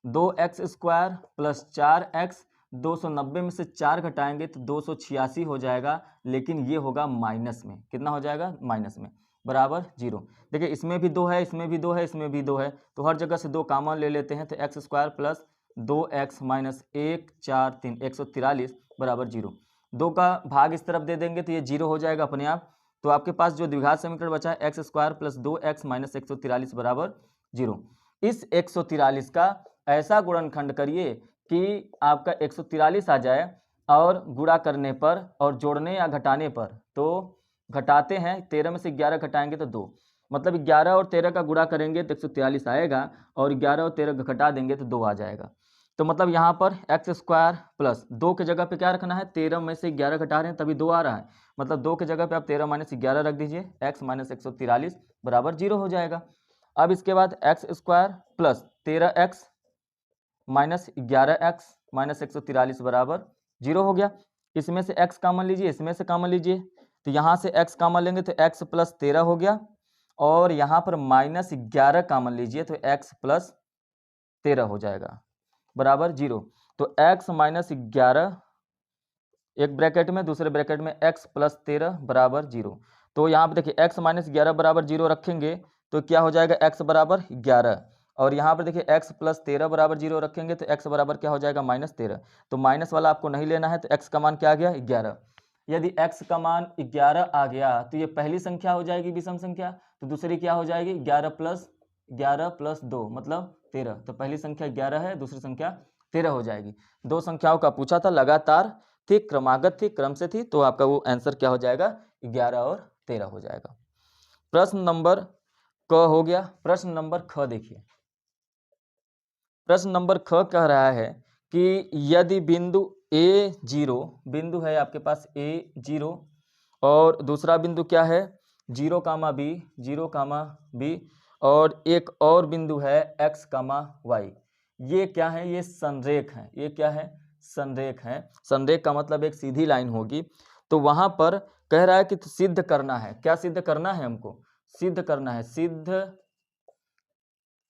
2x स्क्वायर प्लस 4x, 290 में से 4 घटाएंगे तो 286 हो जाएगा, लेकिन ये होगा माइनस में, कितना हो जाएगा माइनस में, बराबर 0। देखिए इसमें भी 2 है, इसमें भी 2 है, इसमें भी 2 है, तो हर जगह से 2 कॉमन ले लेते हैं। तो x square plus 2x minus 1 4 3 143 बराबर 0। 2 का भाग इस तरफ दे देंगे तो ये 0 हो जाएगा अपने आप। तो आपके पास जो द्विघात समीकरण बचा है x square plus 2x minus 143 बराबर 0। इस 143 का ऐसा गुणनखंड करिए कि आपका 143 आ जाए, और गुणा करने पर और जोड़ने या घटाने पर, तो घटाते हैं 13 में से 11 घटाएंगे तो 2, मतलब 11 और 13 का गुणा करेंगे तो 143 आएगा, और 11 और 13 घटा देंगे तो 2 आ जाएगा। तो मतलब यहाँ पर एक्स स्क्वायर प्लस 2 के जगह पे क्या रखना है, 13 में से 11 घटा रहे हैं तभी 2 आ रहा है, मतलब 2 के जगह पे आप 13 माइनस 11 रख दीजिए, एक्स माइनस 143 बराबर 0 हो जाएगा। अब इसके बाद x square plus 13x minus 11x minus 143 बराबर 0 हो गया। इसमें से x कॉमन लीजिए, इसमें से कॉमन लीजिए, तो यहाँ से x कॉमन लेंगे तो x प्लस 13 हो गया, और यहाँ पर माइनस 11 कॉमन लीजिए तो x प्लस 13 हो जाएगा बराबर 0। तो x माइनस 11 एक ब्रैकेट में, दूसरे ब्रैकेट में x प्लस 13 बराबर 0। तो यहाँ पर देखिए x माइनस 11 बराबर 0 रखेंगे तो क्या हो जाएगा, x बराबर 11, और यहाँ पर देखिए x प्लस 13 बराबर 0 रखेंगे तो x बराबर क्या हो जाएगा माइनस 13। तो माइनस वाला आपको नहीं लेना है, तो x का मान क्या आ गया 11। यदि x का मान 11 आ गया तो ये पहली संख्या हो जाएगी विषम संख्या, तो दूसरी क्या हो जाएगी 11 प्लस 2 मतलब 13। तो पहली संख्या 11 है, दूसरी संख्या 13 हो जाएगी। दो संख्याओं का पूछा था, लगातार थी, क्रमागत थी, क्रम से थी, तो आपका वो आंसर क्या हो जाएगा 11 और 13 हो जाएगा। प्रश्न नंबर क हो गया। प्रश्न नंबर ख देखिए, प्रश्न नंबर ख कह रहा है कि यदि बिंदु A0, बिंदु है आपके पास A0, और दूसरा बिंदु क्या है 0, B, 0, B, और एक और बिंदु है x, y, ये क्या है, ये संरेख है। ये क्या है, संरेख है। संरेख का मतलब एक सीधी लाइन होगी। तो वहां पर कह रहा है कि सिद्ध करना है। क्या सिद्ध करना है हमको, सिद्ध करना है, सिद्ध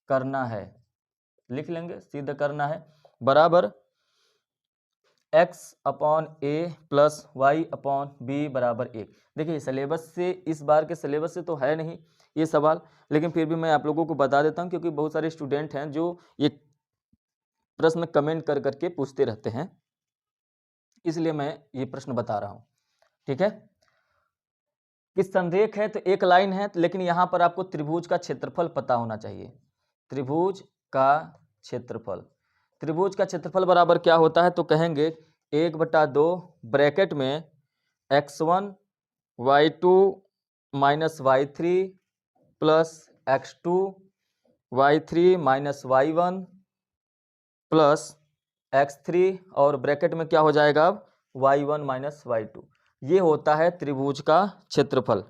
करना है, लिख लेंगे, सिद्ध करना है बराबर x upon a plus y upon b बराबर 1। देखिए सिलेबस से, इस बार के सिलेबस से तो है नहीं ये सवाल, लेकिन फिर भी मैं आप लोगों को बता देता हूं क्योंकि बहुत सारे स्टूडेंट हैं जो ये प्रश्न कमेंट कर करके पूछते रहते हैं, इसलिए मैं ये प्रश्न बता रहा हूं। ठीक है, कि संरेख है तो एक लाइन है, लेकिन यहां पर आपको त्रिभुज का क्षेत्रफल पता होना चाहिए। त्रिभुज का क्षेत्रफल, त्रिभुज का क्षेत्रफल बराबर क्या होता है, तो कहेंगे 1/2 ब्रैकेट में x1 y2 minus y3 plus x2 y3 minus y1 plus x3 और ब्रैकेट में क्या हो जाएगा अब y1 माइनस y2। ये होता है त्रिभुज का क्षेत्रफल।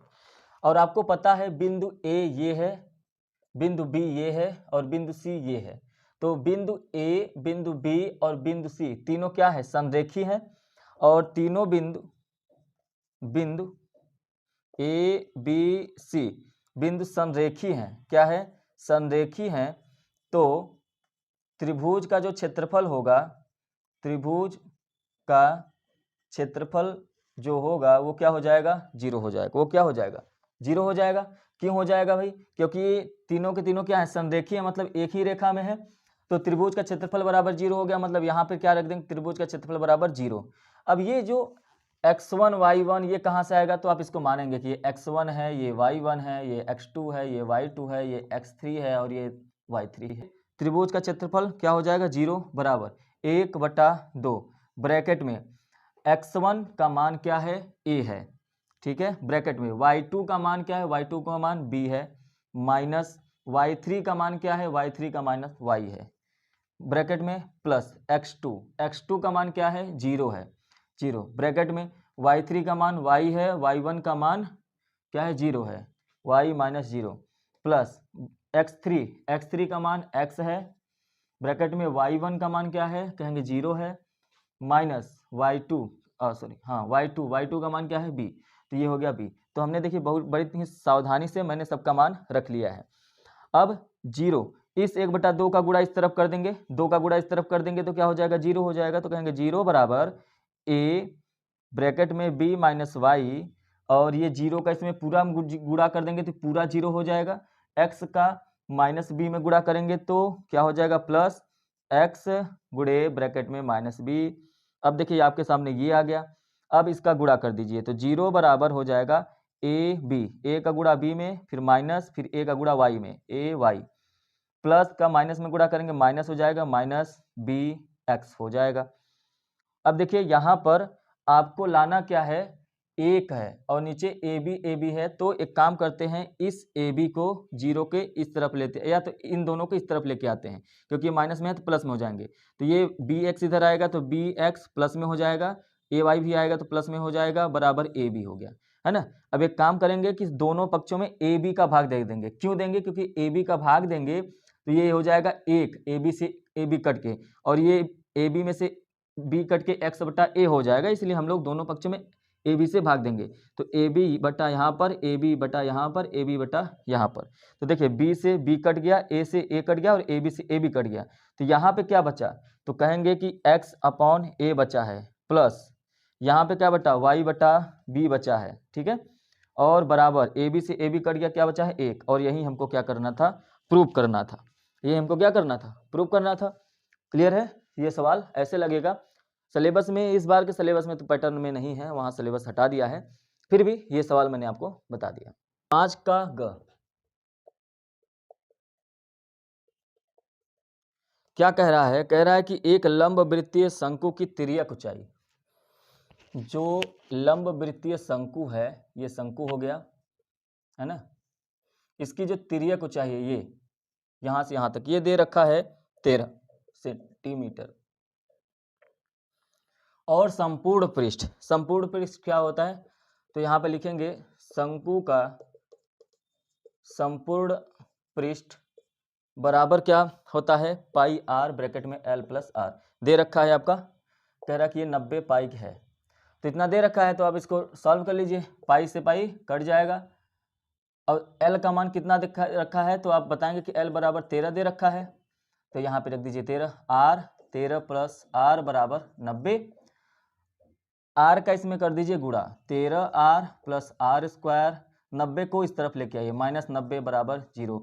और आपको पता है बिंदु A ये है, बिंदु B ये है और बिंदु C ये है। तो बिंदु A, बिंदु B और बिंदु C तीनों क्या है, संरेखी है। और तीनों बिंदु A B C बिंदु संरेखी हैं। क्या है, संरेखी हैं। तो त्रिभुज का जो क्षेत्रफल होगा, त्रिभुज का क्षेत्रफल जो होगा वो क्या हो जाएगा, 0 हो जाएगा। वो क्या हो जाएगा, 0 हो जाएगा। क्यों हो जाएगा भाई, क्योंकि ये तीनों के तीनों क्या है, संरेखीय है, मतलब एक ही रेखा में है। तो त्रिभुज का क्षेत्रफल बराबर 0 हो गया, मतलब यहाँ पे क्या रख देंगे, त्रिभुज का क्षेत्रफल बराबर 0। अब ये जो x1 y1 ये कहाँ से आएगा, तो आप इसको मानेंगे कि ये x1 है, ये y1 है, ये x2 है, ये y2 है, ये x3 है और ये y3 है। त्रिभुज का क्षेत्रफल क्या हो जाएगा, 0 बराबर 1/2 ब्रैकेट में x1 का मान क्या है, a है, ठीक है, ब्रैकेट में y2 का मान क्या है, y2 का मान b है, माइनस y3 का मान क्या है, y3 का माइनस y है, ब्रैकेट में प्लस x2 का मान क्या है, 0 है, 0 ब्रैकेट में y3 का मान y है, y1 का मान क्या है, 0 है, y माइनस 0 प्लस x3 का मान x है, ब्रैकेट में y1 का मान क्या है, कहेंगे 0 है, माइनस y2 y2 का मान क्या है, b। तो ये हो गया b। तो हमने देखिए बहुत बड़ी ही सावधानी से मैंने सबका मान रख लिया है। अब 0 इस 1/2 का गुणा इस तरफ कर देंगे, 2 का गुणा इस तरफ कर देंगे तो क्या हो जाएगा, 0 हो जाएगा। तो कहेंगे 0 बराबर a ब्रैकेट में b माइनस वाई, और ये 0 का इसमें पूरा गुणा कर देंगे तो पूरा 0 हो जाएगा। x का माइनस b में गुणा करेंगे तो क्या हो जाएगा, प्लस x गुणे ब्रैकेट में माइनस b। अब देखिए आपके सामने ये आ गया, अब इसका गुणा कर दीजिए तो 0 बराबर हो जाएगा a का गुणा b में, फिर माइनस, फिर a का गुणा y में, a y प्लस का माइनस में गुणा करेंगे माइनस हो जाएगा, माइनस b x हो जाएगा। अब देखिए यहाँ पर आपको लाना क्या है, 1 है और नीचे ए बी है। तो एक काम करते हैं, इस ए बी को 0 के इस तरफ लेते हैं, या तो इन दोनों को इस तरफ लेके आते हैं, क्योंकि माइनस में है तो प्लस में हो जाएंगे। तो ये बी एक्स इधर आएगा तो बी एक्स प्लस में हो जाएगा, ए वाई भी आएगा तो प्लस में हो जाएगा, बराबर ए बी हो गया, है ना। अब एक काम करेंगे कि दोनों पक्षों में ए बी का भाग दे देंगे। क्यों देंगे, क्योंकि ए बी का भाग देंगे तो ये हो जाएगा 1 ए बी से ए बी कट के, और ये ए बी में से बी कट के एक्स बटा ए हो जाएगा, इसलिए हम लोग दोनों पक्षों में ए बी से भाग देंगे। तो ए बी बटा यहाँ पर, ए बी बटा यहाँ पर, ए बी बटा यहाँ पर। तो देखिए बी से बी कट गया, ए से ए कट गया और ए बी से ए बी कट गया। तो यहाँ पे क्या बचा, तो कहेंगे कि एक्स अपॉन ए बचा है, प्लस यहाँ पे क्या बटा, वाई बटा बी बचा है, ठीक है, और बराबर ए बी से ए बी कट गया, क्या बचा है, 1। और यही हमको क्या करना था, प्रूव करना था। ये हमको क्या करना था, प्रूव करना था। क्लियर है, ये सवाल ऐसे लगेगा। सिलेबस में, इस बार के सिलेबस में तो पैटर्न में नहीं है, वहां सिलेबस हटा दिया है, फिर भी ये सवाल मैंने आपको बता दिया। 5 का ग क्या कह रहा है, कह रहा है कि एक लंब वृत्तीय शंकु की तिर्यक ऊंचाई, जो लंब वृत्तीय शंकु है, ये शंकु हो गया, है ना, इसकी जो तिर्यक ऊंचाई है, ये यहां से यहां तक ये दे रखा है 13 सेंटीमीटर, और संपूर्ण पृष्ठ क्या होता है, तो यहां पे लिखेंगे शंकु का संपूर्ण पृष्ठ बराबर क्या होता है, पाई आर ब्रैकेट में एल प्लस आर दे रखा है आपका, कह रहा कि ये 90 पाई है, तो इतना दे रखा है तो आप इसको सॉल्व कर लीजिए, पाई से पाई कट जाएगा। और एल का मान कितना रखा है, तो आप बताएंगे कि एल बराबर 13 दे रखा है, तो यहाँ पे रख दीजिए 13, आर 13 प्लस आर बराबर 90, आर का इसमें कर दीजिए गुणा, 13 आर प्लस आर स्क्वायर, 90 को इस तरफ लेके आइए, माइनस 90 बराबर 0।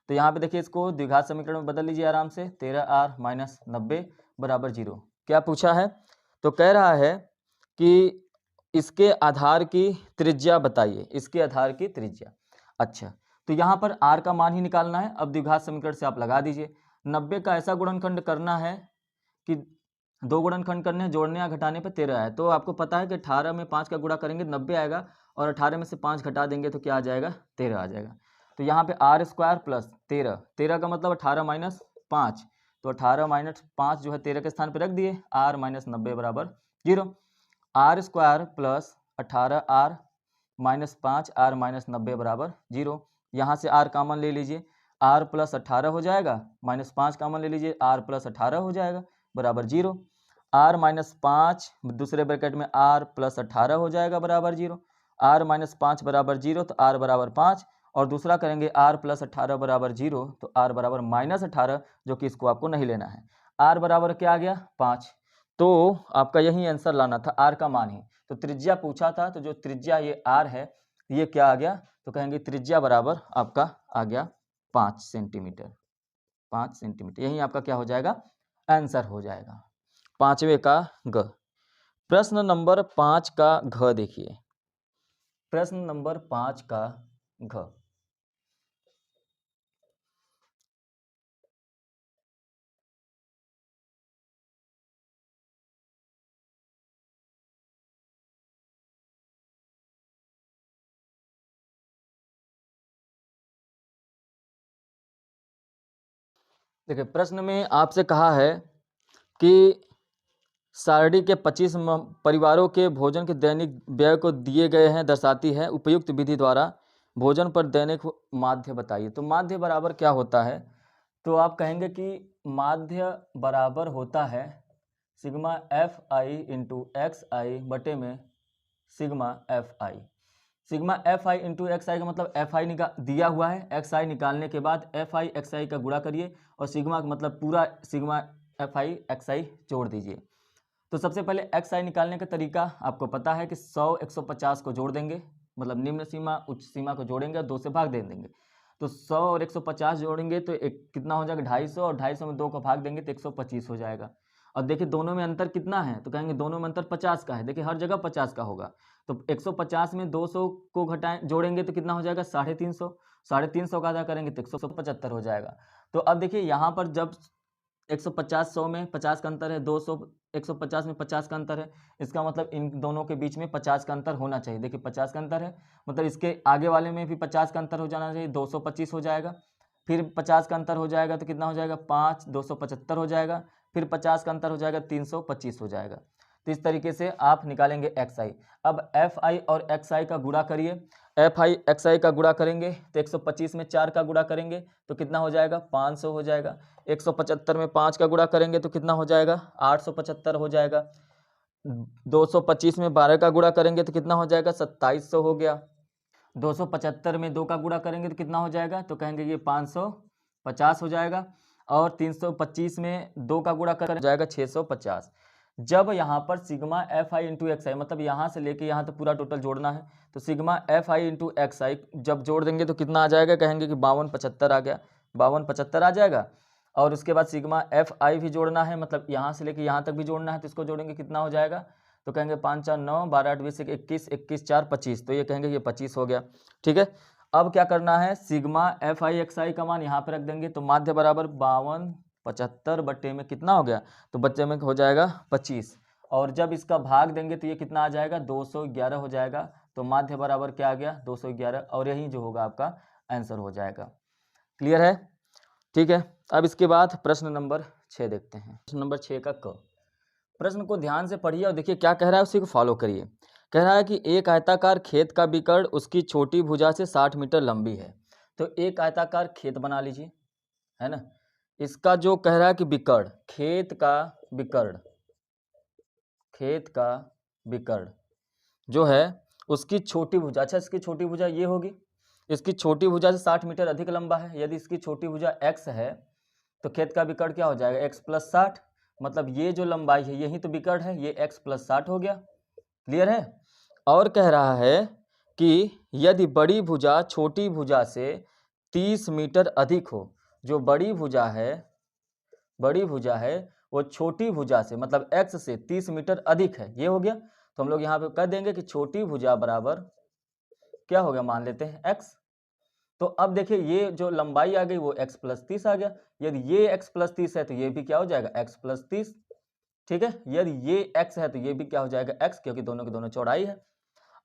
तो यहाँ पे देखिए इसको द्विघात समीकरण में बदल लीजिए आराम से, 13 आर माइनस 90 बराबर 0। क्या पूछा है, तो कह रहा है कि इसके आधार की त्रिज्या बताइए, इसके आधार की त्रिज्या। अच्छा, तो यहाँ पर आर का मान ही निकालना है, अब द्विघात समीकरण से आप लगा दीजिए, 90 का ऐसा गुणनखंड करना है कि 2 गुणनखंड करने हैं, जोड़ने या घटाने पर 13 है, तो आपको पता है कि 18 में 5 का गुणा करेंगे 90 आएगा, और 18 में से 5 घटा देंगे तो क्या आ जाएगा, 13 आ जाएगा। तो यहाँ पे आर स्क्वायर प्लस 13, 13 का मतलब 18 माइनस 5, तो 18 माइनस 5 जो है 13 के स्थान पर रख दिए, आर माइनस 90 बराबर 0, r square plus 18 r minus 5 r minus 90 बराबर 0। यहाँ से आर कॉमन ले लीजिए, आर प्लस 18 हो जाएगा, माइनस 5 कॉमन ले लीजिए, आर प्लस 18 हो जाएगा बराबर 0, आर माइनस 5 दूसरे ब्रैकेट में आर प्लस 18 हो जाएगा बराबर 0, आर माइनस 5 बराबर 0, तो आर बराबर 5, और दूसरा करेंगे आर प्लस 18 बराबर 0, तो आर बराबर माइनस 18, जो कि इसको आपको नहीं लेना है, आर बराबर क्या आ गया 5। तो आपका यही आंसर लाना था, आर का मान ही, तो त्रिज्या पूछा था, तो जो त्रिज्या ये आर है ये क्या आ गया, तो कहेंगे त्रिज्या बराबर आपका आ गया 5 सेंटीमीटर, 5 सेंटीमीटर, यही आपका क्या हो जाएगा, आंसर हो जाएगा। पांचवे का ग। प्रश्न नंबर 5 का घ देखिए, प्रश्न नंबर 5 का घ। देखिए प्रश्न में आपसे कहा है कि सारणी के 25 परिवारों के भोजन के दैनिक व्यय को दिए गए हैं दर्शाती है, उपयुक्त विधि द्वारा भोजन पर दैनिक माध्य बताइए। तो माध्य बराबर क्या होता है, तो आप कहेंगे कि माध्य बराबर होता है sigma F I into X I बटे में sigma F I. Sigma F I into X I का मतलब एफ आई दिया हुआ है, एक्स आई निकालने के बाद एफ आई एक्स आई का गुणा करिए, और सिग्मा का मतलब पूरा सिग्मा एफ आई एक्स आई जोड़ दीजिए। तो सबसे पहले एक्स आई निकालने का तरीका आपको पता है कि 100 150 को जोड़ देंगे, मतलब निम्न सीमा उच्च सीमा को जोड़ेंगे और 2 से भाग दे देंगे। तो 100 और 150 जोड़ेंगे तो एक कितना हो जाएगा 250, और 250 में 2 को भाग देंगे तो 125 हो जाएगा। और देखिए दोनों में अंतर कितना है, तो कहेंगे दोनों में अंतर 50 का है, देखिए हर जगह 50 का होगा। तो 150 में 200 को घटाएं जोड़ेंगे तो कितना हो जाएगा 350, 350 का आधा करेंगे तो 175 हो जाएगा। तो अब देखिए यहाँ पर जब 150 100 में 50 का अंतर है, 200 150 में 50 का अंतर है, इसका मतलब इन दोनों के बीच में 50 का अंतर होना चाहिए। देखिए 50 का अंतर है, मतलब इसके आगे वाले में भी 50 का अंतर हो जाना चाहिए, 225 हो जाएगा। फिर 50 का अंतर हो जाएगा तो कितना हो जाएगा 5 275 हो जाएगा। फिर 50 का अंतर हो जाएगा 325 हो जाएगा। तो इस तरीके से आप निकालेंगे एक्स आई। अब एफ आई और एक्स आई का गुणा करिए, एफ आई एक्स आई का गुणा करेंगे तो 125 में 4 का गुणा करेंगे तो कितना हो जाएगा 500 हो जाएगा। 175 में 5 का गुणा करेंगे तो कितना हो जाएगा 875 हो जाएगा। 225 में 12 का गुणा करेंगे तो कितना हो जाएगा 2700 हो गया। 275 में 2 का गुणा करेंगे तो कितना हो जाएगा, तो कहेंगे ये 550 हो जाएगा। और 325 में 2 का गुणा कर जाएगा 650। जब यहाँ पर sigma F I into X I, मतलब यहाँ से लेके यहाँ तक पूरा टोटल जोड़ना है, तो sigma F I into X I जब जोड़ देंगे तो कितना आ जाएगा, कहेंगे कि 5275 आ गया, 5275 आ जाएगा। और उसके बाद सिग्मा एफ आई भी जोड़ना है, मतलब यहाँ से लेके यहाँ तक भी जोड़ना है, तो इसको जोड़ेंगे कितना हो जाएगा, तो कहेंगे 5 4 9 12 8 20 21 21 4 25, तो ये कहेंगे ये 25 हो गया। ठीक है, अब क्या करना है, sigma F I x I का मान यहाँ पे रख देंगे, तो माध्य बराबर 5275 बट्टे में कितना हो गया, तो बच्चे में हो जाएगा 25। और जब इसका भाग देंगे तो ये कितना आ जाएगा 211 हो जाएगा। तो माध्य बराबर क्या आ गया 211, और यही जो होगा आपका आंसर हो जाएगा। क्लियर है, ठीक है। अब इसके बाद प्रश्न नंबर 6 देखते हैं। प्रश्न नंबर 6 का क। प्रश्न को ध्यान से पढ़िए और देखिए क्या कह रहा है, उसी को फॉलो करिए। कह रहा है कि एक आयताकार खेत का विकर्ण उसकी छोटी भुजा से 60 मीटर लंबी है। तो एक आयताकार खेत बना लीजिए, है ना। इसका जो कह रहा है कि विकर्ण, खेत का विकर्ण, खेत का विकर्ण जो है उसकी छोटी भुजा, अच्छा इसकी छोटी भुजा ये होगी, इसकी छोटी भुजा से 60 मीटर अधिक लंबा है। यदि इसकी छोटी भुजा x है तो खेत का विकर्ण क्या हो जाएगा, x प्लस 60, मतलब ये जो लंबाई है यही तो विकर्ण है, ये x प्लस 60 हो गया। क्लियर है। और कह रहा है कि यदि बड़ी भुजा छोटी भुजा से 30 मीटर अधिक हो, जो बड़ी भुजा है वो छोटी भुजा से मतलब x से 30 मीटर अधिक है, ये हो गया। तो हम लोग यहाँ पे कह देंगे कि छोटी भुजा बराबर क्या हो गया, मान लेते हैं x। तो अब देखिए ये जो लंबाई आ गई वो x प्लस 30 आ गया। यदि ये x प्लस 30 है तो ये भी क्या हो जाएगा, x प्लस 30। ठीक है, यदि ये x है तो ये भी क्या हो जाएगा, x, क्योंकि दोनों की दोनों चौड़ाई है।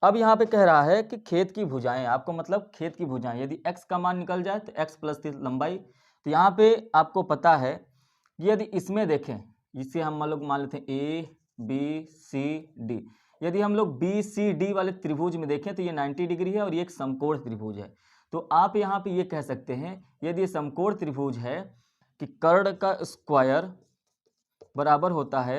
अब यहाँ पे कह रहा है कि खेत की भुजाएं, आपको मतलब खेत की भुजाएं, यदि x का मान निकल जाए तो x प्लस 30 लंबाई। तो यहाँ पे आपको पता है यदि इसमें देखें, इसे हम लोग मान लेते हैं A B C D, यदि हम लोग बी सी डी वाले त्रिभुज में देखें तो ये 90 डिग्री है और ये एक समकोण त्रिभुज है। तो आप यहाँ पे ये कह सकते हैं यदि ये समकोण त्रिभुज है कि कर्ण का स्क्वायर बराबर होता है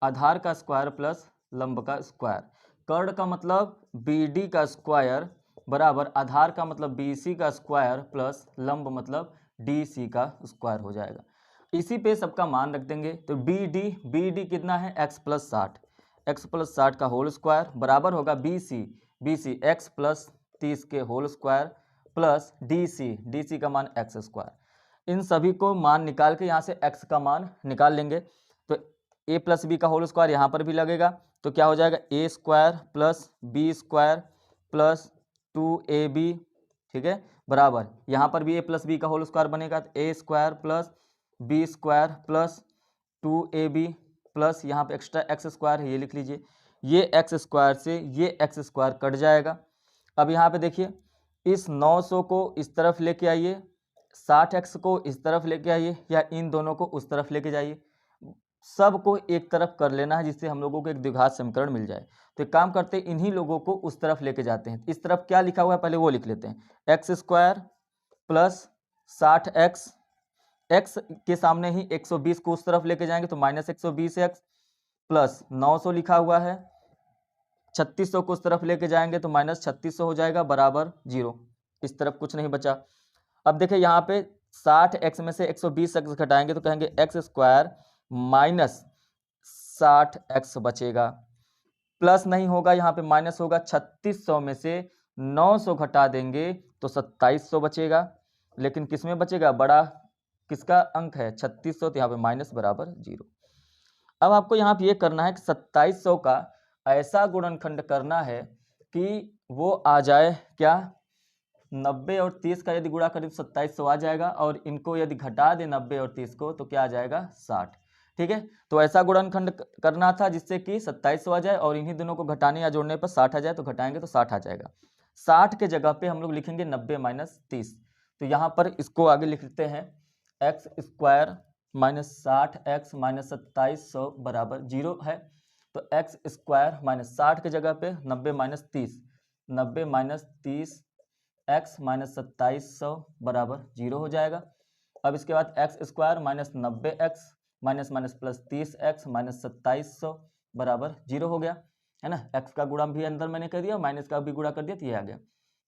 आधार का स्क्वायर प्लस लंब का स्क्वायर। कर्ण का मतलब बी डी का स्क्वायर बराबर आधार का मतलब बी सी का स्क्वायर प्लस लंब मतलब डी सी का स्क्वायर हो जाएगा। इसी पे सबका मान रख देंगे। तो बी डी कितना है, x प्लस 60, एक्स प्लस 60 का होल स्क्वायर बराबर होगा बी सी एक्स प्लस 30 के whole square plus d c का मान एक्स स्क्वायर। इन सभी को मान निकाल के यहाँ से x का मान निकाल लेंगे। तो a प्लस बी का होल स्क्वायर यहाँ पर भी लगेगा, तो क्या हो जाएगा a square plus B square plus 2ab, ठीक है, बराबर यहाँ पर भी a प्लस बी का होल स्क्वायर बनेगा, तो a square plus B square plus 2ab plus यहाँ पे एक्स्ट्रा एक्स स्क्वायर है, ये लिख लीजिए। ये एक्स स्क्वायर से ये एक्स स्क्वायर कट जाएगा। अब यहाँ पे देखिए इस 900 को इस तरफ लेके आइए, 60x को इस तरफ लेके आइए, या इन दोनों को उस तरफ लेके जाइए, सबको एक तरफ कर लेना है जिससे हम लोगों को एक द्विघात समीकरण मिल जाए। तो एक काम करते हैं, इन्हीं लोगों को उस तरफ लेके जाते हैं। इस तरफ क्या लिखा हुआ है पहले वो लिख लेते हैं, x square plus 60x, x के सामने ही 120 को उस तरफ लेके जाएंगे तो माइनस 120x प्लस 900 लिखा हुआ है, 3600 को उस तरफ लेके जाएंगे तो माइनस 3600 हो जाएगा बराबर 0। इस तरफ कुछ नहीं बचा। अब देखिए यहाँ पे 60x में से 120x घटाएंगे तो कहेंगे एक्स स्क्वायर माइनस 60x बचेगा, प्लस नहीं होगा, यहाँ पे माइनस होगा। 3600 में से 900 घटा देंगे तो 2700 बचेगा, लेकिन किस में बचेगा, बड़ा किसका अंक है 3600, तो यहाँ पे माइनस बराबर 0। अब आपको यहाँ पे ये करना है कि 2700 का ऐसा गुणनखंड करना है कि वो आ जाए क्या, 90 और 30 का यदि गुणा करें तो 2700 आ जाएगा, और इनको यदि घटा दे 90 और 30 को तो क्या आ जाएगा 60। ठीक है, तो ऐसा गुणनखंड करना था जिससे कि 2700 आ जाए और इन्हीं दोनों को घटाने या जोड़ने पर 60 आ जाए, तो घटाएंगे तो 60 आ जाएगा। 60 के जगह पे हम लोग लिखेंगे 90 माइनस 30, तो यहाँ पर इसको आगे लिखते हैं x square minus 60x minus 2700 बराबर 0 है। तो एक्स स्क्वायर माइनस 60 के जगह पे 90 माइनस 30, 90 माइनस 30 x माइनस 2700 बराबर 0 हो जाएगा। अब इसके बाद x square minus 90x minus minus plus 30x minus 2700 बराबर 0 हो गया, है ना। x का गुणा भी अंदर मैंने कर दिया, माइनस का भी गुणा कर दिया, तो ये आ गया।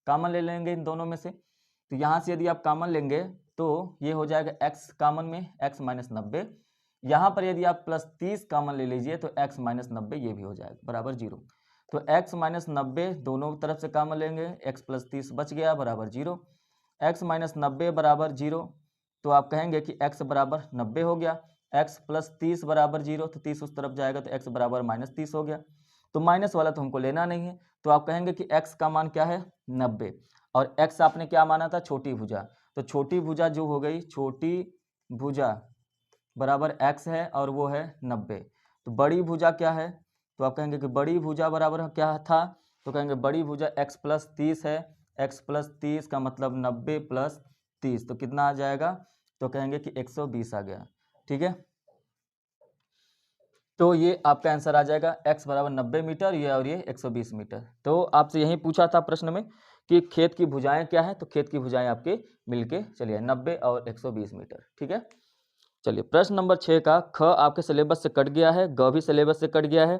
कॉमन ले लेंगे इन दोनों में से, तो यहाँ से यदि आप कॉमन लेंगे तो ये हो जाएगा x कॉमन में x माइनस 90, यहाँ पर यदि आप प्लस 30 कॉमन ले लीजिए तो x माइनस 90 ये भी हो जाएगा बराबर 0। तो x माइनस 90 दोनों तरफ से कॉमन लेंगे, x प्लस 30 बच गया बराबर 0, x माइनस 90 बराबर 0। तो आप कहेंगे कि x बराबर 90 हो गया, x प्लस 30 बराबर 0, तो 30 उस तरफ जाएगा तो x बराबर माइनस 30 हो गया। तो माइनस वाला तो हमको लेना नहीं है, तो आप कहेंगे कि x का मान क्या है 90, और x आपने क्या माना था छोटी भुजा, तो छोटी भुजा जो हो गई, छोटी भुजा बराबर x है और वो है 90। तो बड़ी भुजा क्या है, तो आप कहेंगे कि बड़ी भुजा बराबर क्या था, तो कहेंगे बड़ी भुजा x प्लस 30 है, x प्लस 30 का मतलब 90 प्लस 30, तो कितना आ जाएगा, तो कहेंगे कि 120 आ गया। ठीक है, तो ये आपका आंसर आ जाएगा x बराबर 90 मीटर, ये और ये 120 मीटर। तो आपसे यही पूछा था प्रश्न में कि खेत की भुजाएं क्या है, तो खेत की भुजाएं आपके मिलके चलिए 90 और 120 मीटर। ठीक है, चलिए प्रश्न नंबर 6 का ख आपके सिलेबस से कट गया है, ग भी सिलेबस से कट गया है।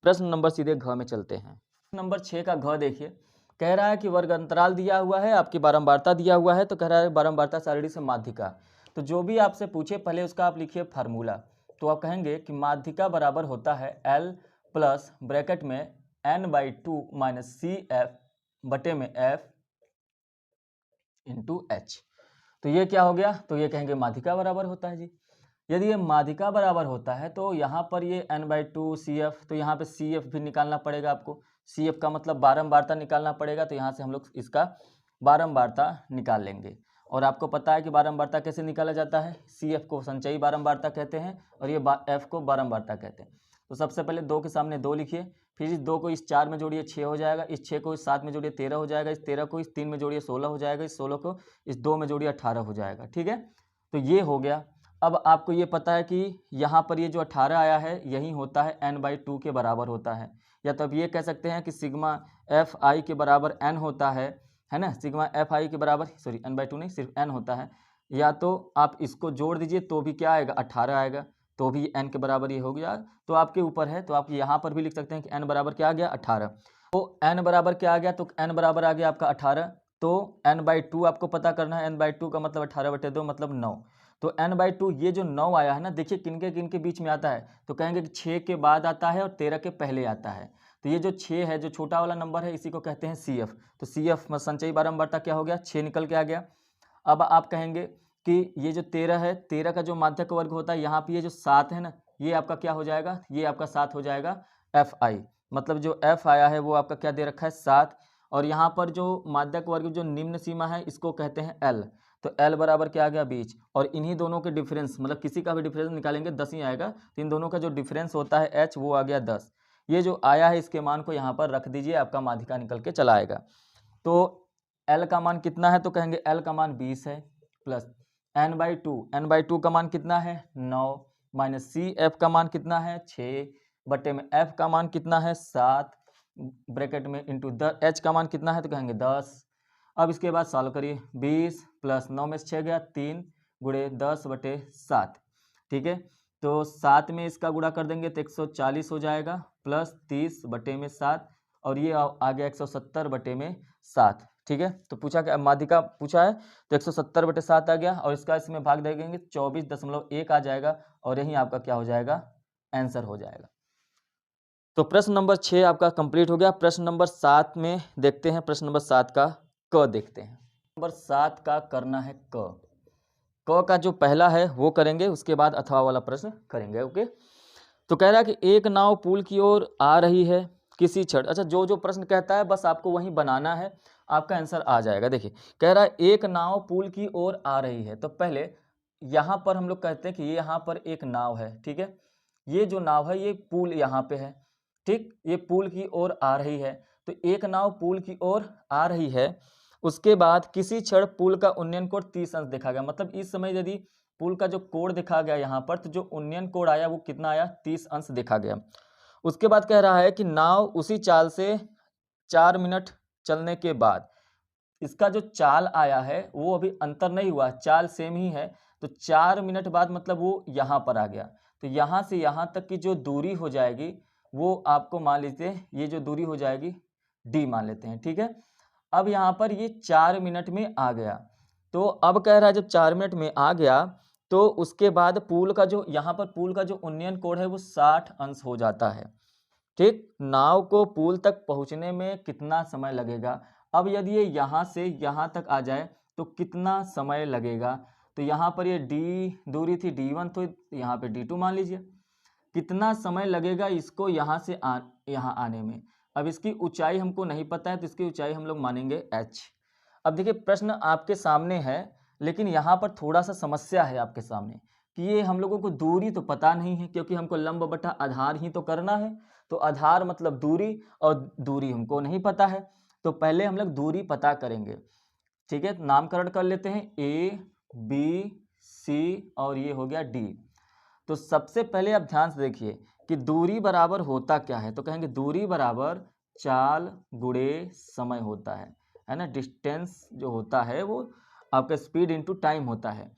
प्रश्न नंबर सीधे घ में चलते हैं। नंबर 6 का घ देखिए, कह रहा है कि वर्ग अंतराल दिया हुआ है, आपकी बारंबारता दिया हुआ है, तो कह रहा है बारंबारता सारणी से माध्यिका। तो जो भी आपसे पूछे पहले उसका आप लिखिए फार्मूला। तो आप कहेंगे कि माध्यिका बराबर होता है L प्लस ब्रैकेट में n/2 माइनस सी एफ बटे में f इंटू एच। तो ये क्या हो गया, तो ये कहेंगे माध्यिका बराबर होता है जी। यदि ये माध्यिका बराबर होता है तो यहाँ पर ये n/2 CF, तो यहाँ पे CF भी निकालना पड़ेगा आपको। CF का मतलब बारंबारता निकालना पड़ेगा, तो यहाँ से हम लोग इसका बारंबारता निकाल लेंगे। और आपको पता है कि बारंबारता कैसे निकाला जाता है, CF को संचयी बारंबारता कहते हैं और ये F को बारंबारता कहते हैं। तो सबसे पहले 2 के सामने 2 लिखिए, फिर इस 2 को इस 4 में जोड़िए 6 हो जाएगा, इस 6 को इस 7 में जोड़िए 13 हो जाएगा, इस 13 को इस 3 में जोड़िए 16 हो जाएगा, इस 16 को इस 2 में जोड़िए 18 हो जाएगा। ठीक है, तो ये हो गया। अब आपको ये पता है कि यहाँ पर ये जो 18 आया है यही होता है n/2 के बराबर होता है, या तो अब ये कह सकते हैं कि सिग्मा एफ आई के बराबर n होता है ना, सिग्मा एफ आई के बराबर सॉरी n/2 नहीं सिर्फ n होता है। या तो आप इसको जोड़ दीजिए तो भी क्या आएगा 18 आएगा, तो भी n के बराबर ये हो गया। तो आपके ऊपर है, तो आप यहाँ पर भी लिख सकते हैं कि n बराबर क्या आ गया 18। तो n बराबर क्या आ गया, तो n बराबर आ गया आपका 18। तो n/2 आपको पता करना है, n/2 का मतलब 18/2 मतलब 9। तो n/2 ये जो 9 आया है ना, देखिए किन के बीच में आता है, तो कहेंगे कि 6 के बाद आता है और 13 के पहले आता है। तो ये जो 6 है, जो छोटा वाला नंबर है, इसी को कहते हैं CF। तो CF में संचयी बारंबारता क्या हो गया, 6 निकल के आ गया। अब आप कहेंगे कि ये जो 13 है, 13 का जो माध्यक वर्ग होता है, यहाँ पे ये जो 7 है ना, ये आपका क्या हो जाएगा, ये आपका 7 हो जाएगा FI। मतलब जो F आया है वो आपका क्या दे रखा है 7। और यहाँ पर जो माध्यक वर्ग जो निम्न सीमा है इसको कहते हैं L। तो L बराबर क्या आ गया 20, और इन्हीं दोनों के डिफरेंस मतलब किसी का भी डिफरेंस निकालेंगे 10 ही आएगा, तो इन दोनों का जो डिफरेंस होता है H वो आ गया 10। ये जो आया है इसके मान को यहाँ पर रख दीजिए, आपका माध्यिका निकल के चला आएगा। तो L का मान कितना है, तो कहेंगे L का मान 20 है, प्लस n/2 का मान कितना है 9, माइनस CF का मान कितना है 6 बटे में F का मान कितना है 7 ब्रैकेट में इंटू H का मान कितना है, तो कहेंगे 10। अब इसके बाद सॉल्व करिए, 20 प्लस 9 में से 6 गया 3 गुणे 10/7। ठीक है, तो 7 में इसका गुणा कर देंगे तो 140 हो जाएगा, प्लस 30 बटे में 7, और ये आ गया 170/7। ठीक है, तो पूछा क्या माध्यिका पूछा है, तो 170/7 आ गया, और इसका इसमें भाग दे देंगे 24.1 आ जाएगा, और यही आपका क्या हो जाएगा आंसर हो जाएगा। तो प्रश्न नंबर 6 आपका कंप्लीट हो गया। प्रश्न नंबर 7 में देखते हैं, प्रश्न नंबर 7 का क देखते हैं। नंबर 7 का करना है क का जो पहला है वो करेंगे, उसके बाद अथवा वाला प्रश्न करेंगे। ओके, तो कह रहा है कि एक नाव पुल की ओर आ रही है किसी क्षण। अच्छा, जो जो प्रश्न कहता है बस आपको वहीं बनाना है, आपका आंसर आ जाएगा। देखिए कह रहा है एक नाव पुल की ओर आ रही है, तो पहले यहाँ पर हम लोग कहते हैं कि ये यहाँ पर एक नाव है। ठीक है, ये जो नाव है ये पुल यहाँ पे है, ठीक, ये पुल की ओर आ रही है। तो एक नाव पुल की ओर आ रही है, उसके बाद किसी क्षण पुल का उन्नयन कोण 30 अंश देखा गया। मतलब इस समय यदि पुल का जो कोण देखा गया यहाँ पर, तो जो उन्नयन कोण आया वो कितना आया 30 अंश देखा गया। उसके बाद कह रहा है कि नाव उसी चाल से 4 मिनट चलने के बाद, इसका जो चाल आया है वो अभी अंतर नहीं हुआ, चाल सेम ही है। तो 4 मिनट बाद मतलब वो यहाँ पर आ गया, तो यहाँ से यहाँ तक की जो दूरी हो जाएगी वो आपको मान लीजिए ये जो दूरी हो जाएगी D मान लेते हैं। ठीक है, अब यहाँ पर ये 4 मिनट में आ गया, तो अब कह रहा है जब 4 मिनट में आ गया तो उसके बाद पुल का जो यहाँ पर पुल का जो उन्नयन कोण है वो 60 अंश हो जाता है। ठीक, नाव को पुल तक पहुँचने में कितना समय लगेगा। अब यदि ये यहाँ से यहाँ तक आ जाए तो कितना समय लगेगा, तो यहाँ पर ये D दूरी थी D1, तो यहाँ पे D2 मान लीजिए। कितना समय लगेगा इसको यहाँ से यहाँ आने में। अब इसकी ऊंचाई हमको नहीं पता है, तो इसकी ऊंचाई हम लोग मानेंगे h। अब देखिए प्रश्न आपके सामने है, लेकिन यहाँ पर थोड़ा सा समस्या है आपके सामने कि ये हम लोगों को दूरी तो पता नहीं है, क्योंकि हमको लंब बटा आधार ही तो करना है। तो आधार मतलब दूरी, और दूरी हमको नहीं पता है, तो पहले हम लोग दूरी पता करेंगे। ठीक है, नामकरण कर लेते हैं A B C और ये हो गया D। तो सबसे पहले आप ध्यान से देखिए कि दूरी बराबर होता क्या है, तो कहेंगे दूरी बराबर चाल गुणे समय होता है। है ना। डिस्टेंस जो होता है वो आपका स्पीड इंटू टाइम होता है।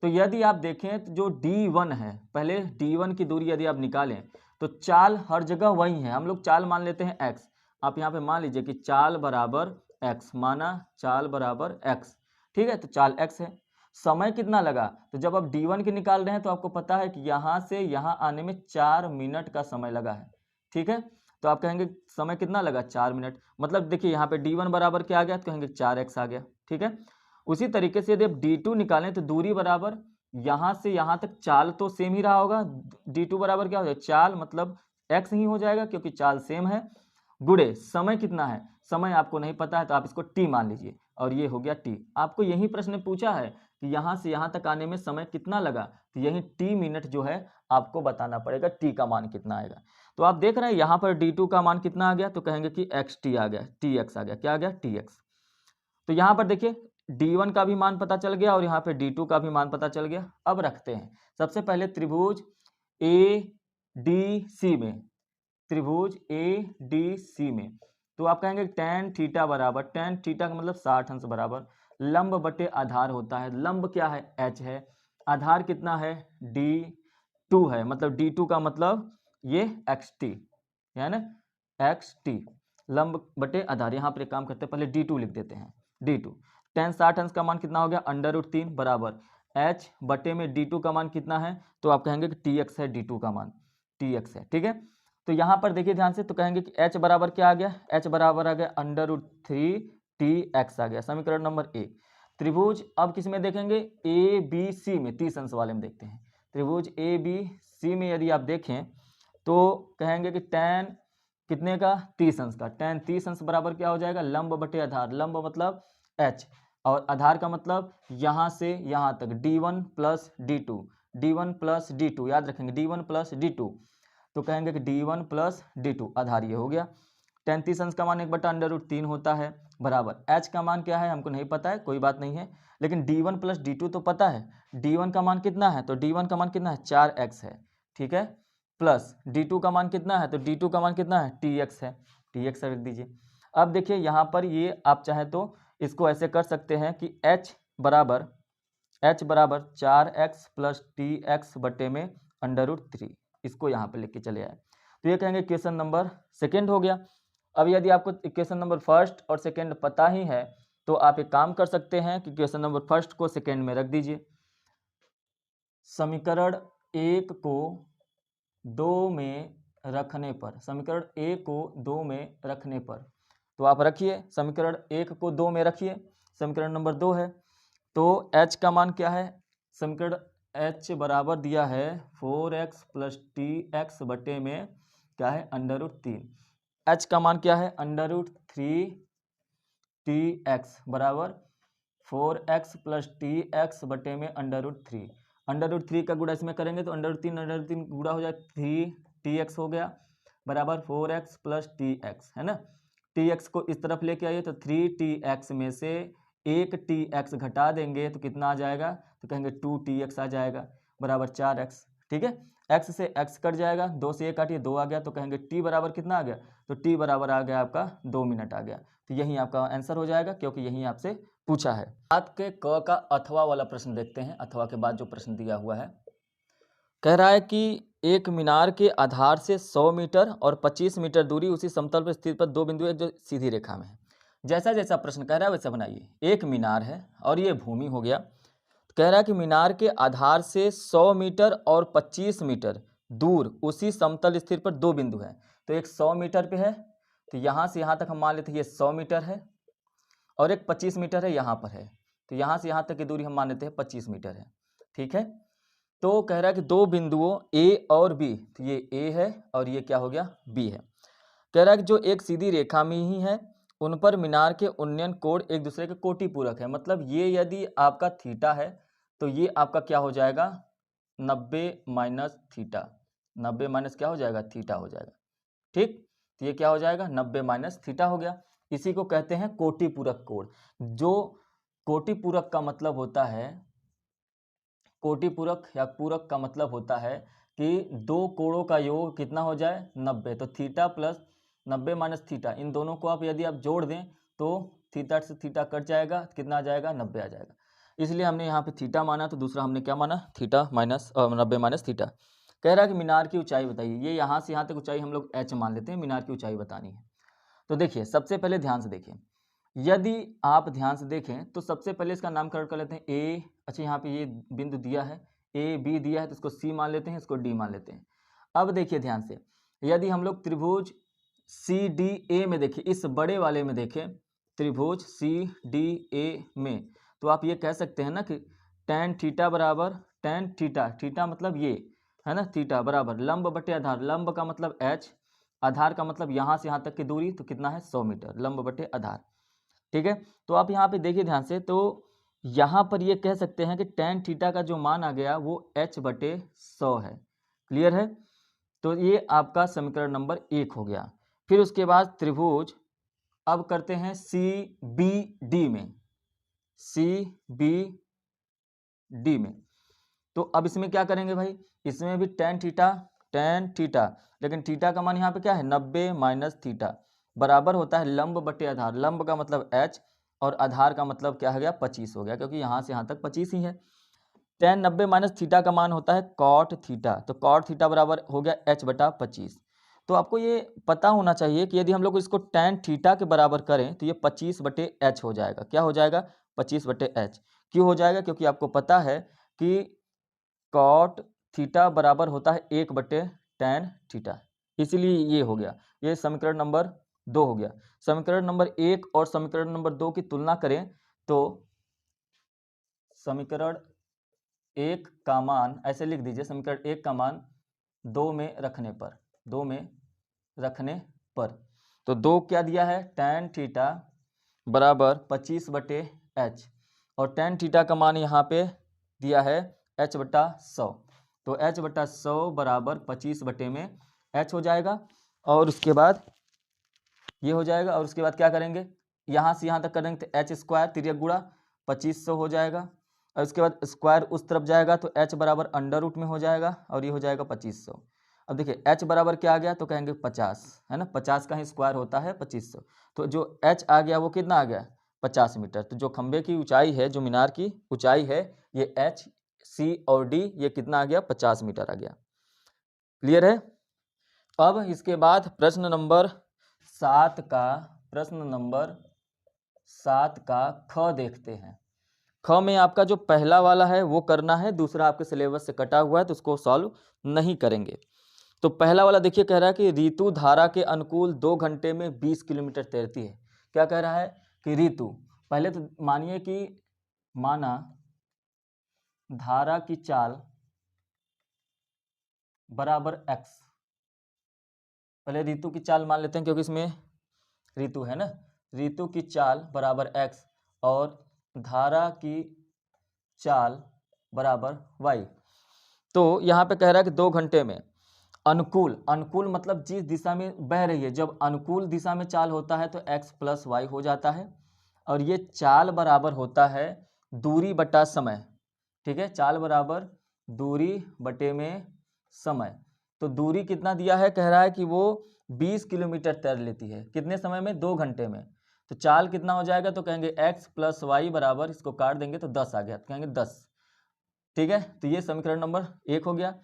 तो यदि आप देखें तो जो d1 है, पहले d1 की दूरी यदि आप निकालें तो चाल हर जगह वही है, हम लोग चाल मान लेते हैं x। आप यहाँ पे मान लीजिए कि चाल बराबर x, माना चाल बराबर x, ठीक है, तो चाल x है। समय कितना लगा, तो जब आप d1 की निकाल रहे हैं तो आपको पता है कि यहाँ से यहाँ आने में 4 मिनट का समय लगा है, ठीक है। तो आप कहेंगे समय कितना लगा, 4 मिनट, मतलब देखिए यहाँ पे d1 बराबर क्या आ गया, तो कहेंगे 4x आ गया, ठीक है। उसी तरीके से यदि आप d2 निकालें तो दूरी बराबर यहाँ से यहाँ तक चाल तो सेम ही रहा होगा, d2 बराबर क्या हो जाएगा, चाल मतलब x ही हो जाएगा क्योंकि चाल सेम है, गुणे समय कितना है, समय आपको नहीं पता है तो आप इसको t मान लीजिए और ये हो गया t। आपको यही प्रश्न पूछा है कि यहाँ से यहाँ तक आने में समय कितना लगा, तो यही t मिनट जो है आपको बताना पड़ेगा t का मान कितना आएगा। तो आप देख रहे हैं यहाँ पर d2 का मान कितना आ गया, तो कहेंगे कि xt आ गया, tx आ गया, क्या आ गया, tx। तो यहाँ पर देखिए d1 का भी मान पता चल गया और यहाँ पे d2 का भी मान पता चल गया। अब रखते हैं सबसे पहले त्रिभुज ADC में, त्रिभुज ADC में तो आप कहेंगे tan थीटा बराबर, tan थीटा का मतलब 60 अंश बराबर लंब बटे आधार होता है। लंब क्या है, h है, आधार कितना है, d2 है, मतलब d2 का मतलब ये xt है ना, xt लंब बटे आधार। यहाँ पर एक काम करते हैं, पहले d2 लिख देते हैं, d2 tan 60 अंश का मान कितना हो गया, √3 बराबर h बटे में d2 का मान कितना है, तो आप कहेंगे कि tx है, d2 का मान tx है, ठीक है। तो यहाँ पर देखिए ध्यान से, तो कहेंगे कि h बराबर क्या आ गया, h बराबर आ गया √3 tx आ गया, समीकरण नंबर ए। त्रिभुज अब किस में देखेंगे, ABC में, 30 अंश वाले में देखते हैं। त्रिभुज ABC में यदि आप देखें तो कहेंगे कि tan कितने का, 30 अंश का, tan 30 अंश बराबर क्या हो जाएगा, लंब बटे आधार, लंब मतलब h और आधार का मतलब यहाँ से यहाँ तक d1 plus d2, d1 plus d2, याद रखेंगे d1 प्लस d2, तो कहेंगे कि d1 प्लस d2 आधार ये हो गया। tan 30 अंश का मान 1/√3 होता है बराबर h का मान क्या है हमको नहीं पता है, कोई बात नहीं है, लेकिन d1 प्लस d2 तो पता है। d1 का मान कितना है, तो d1 का मान कितना है, 4x है, ठीक है, प्लस d2 का मान कितना है, तो d2 का मान कितना है, tx है, tx रख दीजिए। अब देखिए यहाँ पर ये आप चाहे तो इसको ऐसे कर सकते हैं कि h बराबर 4x प्लस tx बटे में √3, इसको यहाँ पे लेके चले आए, तो ये कहेंगे क्वेश्चन नंबर सेकेंड हो गया। अब यदि आपको क्वेश्चन नंबर फर्स्ट और सेकेंड पता ही है तो आप एक काम कर सकते हैं कि क्वेश्चन नंबर फर्स्ट को सेकेंड में रख दीजिए। समीकरण 1 को 2 में रखने पर, समीकरण ए को 2 में रखने पर, तो आप रखिए समीकरण 1 को 2 में रखिए, समीकरण नंबर 2 है, तो h का मान क्या है, समीकरण h बराबर दिया है 4x प्लस tx बटे में क्या है, √3, h का मान क्या है, √3 tx बराबर 4x प्लस tx बटे में √3, √3 का गुणा इसमें करेंगे तो √3 गुणा हो जाए 3tx हो गया बराबर 4x प्लस tx, है ना। tx को इस तरफ लेके आइए तो 3tx में से 1tx घटा देंगे तो कितना आ जाएगा, तो कहेंगे 2tx आ जाएगा बराबर 4x, ठीक है। x से x कट जाएगा, 2 से 1 काटिए 2 आ गया, तो कहेंगे t बराबर कितना आ गया, तो t बराबर आ गया आपका 2 मिनट आ गया, तो यही आपका आंसर हो जाएगा क्योंकि यही आपसे पूछा है। बात के क का अथवा वाला प्रश्न देखते हैं, अथवा के बाद जो प्रश्न दिया हुआ है, कह रहा है कि एक मीनार के आधार से 100 मीटर और 25 मीटर दूरी उसी समतल पर स्थित पर दो बिंदु एक जो सीधी रेखा में है। जैसा जैसा प्रश्न कह रहा है वैसा बनाइए। एक मीनार है और ये भूमि हो गया, तो कह रहा है कि मीनार के आधार से 100 मीटर और 25 मीटर दूर उसी समतल स्थित पर दो बिंदु है। तो एक 100 मीटर पे है, तो यहाँ से यहाँ तक हम मान लेते हैं ये 100 मीटर है, और एक 25 मीटर है यहाँ पर है, तो यहाँ से यहाँ तक की दूरी हम मान लेते हैं 25 मीटर है, ठीक है। तो कह रहा है कि दो बिंदुओं A और B, तो ये A है और ये क्या हो गया, B है। कह रहा है कि जो एक सीधी रेखा में ही है उन पर मीनार के उन्नयन कोण एक दूसरे के कोटि पूरक है, मतलब ये यदि आपका थीटा है तो ये आपका क्या हो जाएगा, 90 माइनस थीटा, 90 माइनस क्या हो जाएगा, थीटा हो जाएगा, ठीक। तो ये क्या हो जाएगा, 90 माइनस थीटा हो गया। इसी को कहते हैं कोटि पूरक कोण। जो कोटि पूरक का मतलब होता है, कोटि पूरक या पूरक का मतलब होता है कि दो कोणों का योग कितना हो जाए, 90, तो थीटा प्लस 90 माइनस थीटा, इन दोनों को आप यदि आप जोड़ दें तो थीटा से थीटा कट जाएगा, कितना आ जाएगा 90 आ जाएगा। इसलिए हमने यहाँ पे थीटा माना, तो दूसरा हमने क्या माना थीटा माइनस 90 माइनस थीटा। कह रहा है कि मीनार की ऊंचाई बताइए। ये यहाँ से यहाँ तक ऊंचाई हम लोग h मान लेते हैं, मीनार की ऊंचाई बतानी है। तो देखिए सबसे पहले ध्यान से देखिए, यदि आप ध्यान से देखें तो सबसे पहले इसका नामकरण कर लेते हैं ए। अच्छा यहाँ पे ये बिंदु दिया है ए बी दिया है, तो इसको सी मान लेते हैं, इसको डी मान लेते हैं। अब देखिए ध्यान से, यदि हम लोग त्रिभुज सी डी ए में देखें, इस बड़े वाले में देखें, त्रिभुज सी डी ए में, तो आप ये कह सकते हैं ना कि tan थीटा बराबर tan थीटा, थीटा मतलब ये है ना, थीटा बराबर लंब बटे आधार, लंब का मतलब h, आधार का मतलब यहाँ से यहाँ तक की दूरी, तो कितना है 100 मीटर, लंब बटे आधार। ठीक है, तो आप यहाँ पे देखिए ध्यान से, तो यहाँ पर ये कह सकते हैं कि tan थीटा का जो मान आ गया वो h बटे 100 है। क्लियर है, तो ये आपका समीकरण नंबर 1 हो गया। फिर उसके बाद त्रिभुज, अब करते हैं सी बी डी में, सी बी डी में, तो अब इसमें क्या करेंगे भाई, इसमें भी tan थीटा, लेकिन थीटा का मान यहाँ पे क्या है 90 माइनस थीटा, बराबर होता है लंब बटे आधार, लंब का मतलब h और आधार का मतलब क्या हो गया 25 हो गया, क्योंकि यहाँ से यहाँ तक 25 ही है। tan 90 माइनस थीटा का मान होता है cot थीटा, तो cot थीटा बराबर हो गया h बटा 25। तो आपको ये पता होना चाहिए कि यदि हम लोग इसको tan थीटा के बराबर करें तो ये 25 बटे h हो जाएगा। क्या हो जाएगा 25 बटे h। क्यों हो जाएगा, क्योंकि आपको पता है कि cot थीटा बराबर होता है 1 बटे tan थीटा, इसलिए ये हो गया। ये समीकरण नंबर 2 हो गया। समीकरण नंबर 1 और समीकरण नंबर 2 की तुलना करें तो समीकरण 1 का मान ऐसे लिख दीजिए, समीकरण 1 का मान 2 में रखने पर, 2 में रखने पर, तो 2 क्या दिया है tan थीटा बराबर 25 बटे h, और tan थीटा का मान यहाँ पे दिया है h बटा 100, तो h बटा 100 बराबर 25 बटे में h हो जाएगा। और उसके बाद ये हो जाएगा, और उसके बाद क्या करेंगे, यहाँ से यहाँ तक करेंगे तो h स्क्वायर तिर्यक गुणा 2500 हो जाएगा, और उसके बाद स्क्वायर उस तरफ जाएगा तो h बराबर अंडर रूट में हो जाएगा, और ये हो जाएगा 2500। अब देखिए h बराबर क्या आ गया, तो कहेंगे 50 है ना, 50 का ही स्क्वायर होता है 2500, तो जो h आ गया वो कितना आ गया 50 मीटर। तो जो खंबे की ऊंचाई है, जो मीनार की ऊंचाई है, ये h c और d ये कितना आ गया 50 मीटर आ गया। क्लियर है। अब इसके बाद प्रश्न नंबर 7 का, प्रश्न नंबर 7 का ख देखते हैं। ख में आपका जो पहला वाला है वो करना है, दूसरा आपके सिलेबस से कटा हुआ है तो उसको सॉल्व नहीं करेंगे। तो पहला वाला देखिए, कह रहा है कि ऋतु धारा के अनुकूल 2 घंटे में 20 किलोमीटर तैरती है। क्या कह रहा है कि ऋतु, पहले तो मानिए कि माना धारा की चाल बराबर x, पहले ऋतु की चाल मान लेते हैं क्योंकि इसमें ऋतु है ना, ऋतु की चाल बराबर x और धारा की चाल बराबर y। तो यहाँ पे कह रहा है कि 2 घंटे में अनुकूल, अनुकूल मतलब जिस दिशा में बह रही है, जब अनुकूल दिशा में चाल होता है तो x प्लस वाई हो जाता है, और ये चाल बराबर होता है दूरी बटा समय। ठीक है, चाल बराबर दूरी बटे में समय। तो दूरी कितना दिया है, कह रहा है कि वो 20 किलोमीटर तैर लेती है, कितने समय में 2 घंटे में। तो चाल कितना हो जाएगा, तो कहेंगे x प्लस वाई बराबर, इसको काट देंगे तो 10 आ गया, तो कहेंगे 10। ठीक है, तो ये समीकरण नंबर 1 हो गया।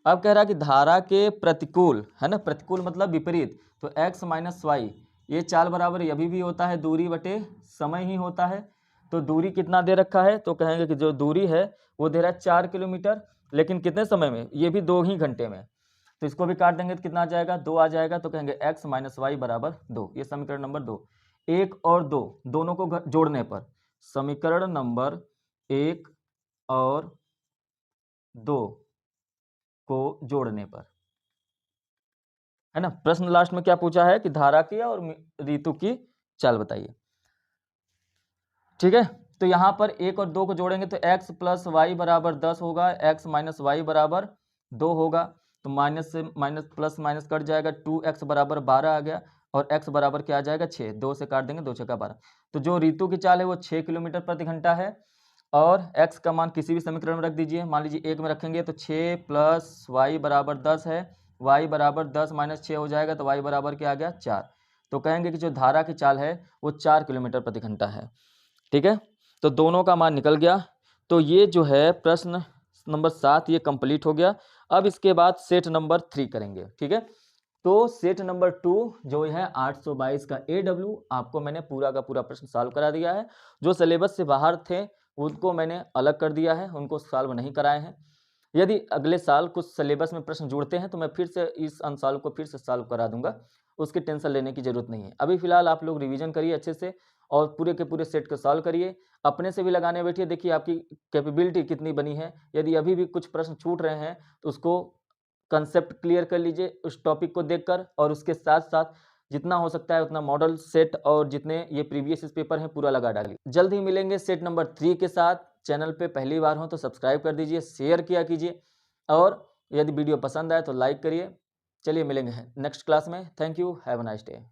अब कह रहा है कि धारा के प्रतिकूल, है ना, प्रतिकूल मतलब विपरीत, तो x माइनस वाई, ये चाल बराबर ये अभी भी होता है दूरी बटे समय ही होता है। तो दूरी कितना दे रखा है, तो कहेंगे कि जो दूरी है वो दे रहा है 4 किलोमीटर, लेकिन कितने समय में, ये भी 2 ही घंटे में। तो इसको भी काट देंगे तो कितना आ जाएगा 2 आ जाएगा, तो कहेंगे x माइनस वाई बराबर 2। ये समीकरण नंबर 2। 1 और 2 दोनों को जोड़ने पर, समीकरण नंबर 1 और 2 को जोड़ने पर, है ना। प्रश्न लास्ट में क्या पूछा है कि धारा की और ऋतु की चाल बताइए। ठीक है, तो यहाँ पर 1 और 2 को जोड़ेंगे तो x प्लस वाई बराबर 10 होगा, x माइनस वाई बराबर 2 होगा, तो माइनस से माइनस प्लस माइनस कट जाएगा, 2x बराबर 12 आ गया, और x बराबर क्या आ जाएगा 6, 2 से काट देंगे, 2 6 का 12। तो जो ऋतु की चाल है वो 6 किलोमीटर प्रति घंटा है, और x का मान किसी भी समीकरण में रख दीजिए, मान लीजिए 1 में रखेंगे तो 6 प्लस वाई बराबर 10 है, y बराबर 10 माइनस 6 हो जाएगा, तो y बराबर क्या आ गया 4। तो कहेंगे कि जो धारा की चाल है वो 4 किलोमीटर प्रति घंटा है। ठीक है, तो दोनों का मान निकल गया। तो ये जो है प्रश्न नंबर 7 ये कंप्लीट हो गया। अब इसके बाद सेट नंबर 3 करेंगे। ठीक है, तो सेट नंबर 2 जो है 822 का AW आपको मैंने पूरा का पूरा प्रश्न सॉल्व करा दिया है। जो सिलेबस से बाहर थे उनको मैंने अलग कर दिया है, उनको सॉल्व नहीं कराए हैं। यदि अगले साल कुछ सिलेबस में प्रश्न जुड़ते हैं तो मैं फिर से इस अनसॉल्व को फिर से सॉल्व करा दूंगा, उसकी टेंशन लेने की जरूरत नहीं है। अभी फिलहाल आप लोग रिवीजन करिए अच्छे से और पूरे के पूरे सेट को सॉल्व करिए, अपने से भी लगाने बैठिए, देखिए आपकी कैपेबिलिटी कितनी बनी है। यदि अभी भी कुछ प्रश्न छूट रहे हैं तो उसको कंसेप्ट क्लियर कर लीजिए उस टॉपिक को देखकर, और उसके साथ साथ जितना हो सकता है उतना मॉडल सेट और जितने ये प्रीवियस पेपर हैं पूरा लगा डालिए। जल्द ही मिलेंगे सेट नंबर 3 के साथ। चैनल पे पहली बार हो तो सब्सक्राइब कर दीजिए, शेयर किया कीजिए, और यदि वीडियो पसंद आए तो लाइक करिए। चलिए मिलेंगे नेक्स्ट क्लास में। Thank you, have a nice day.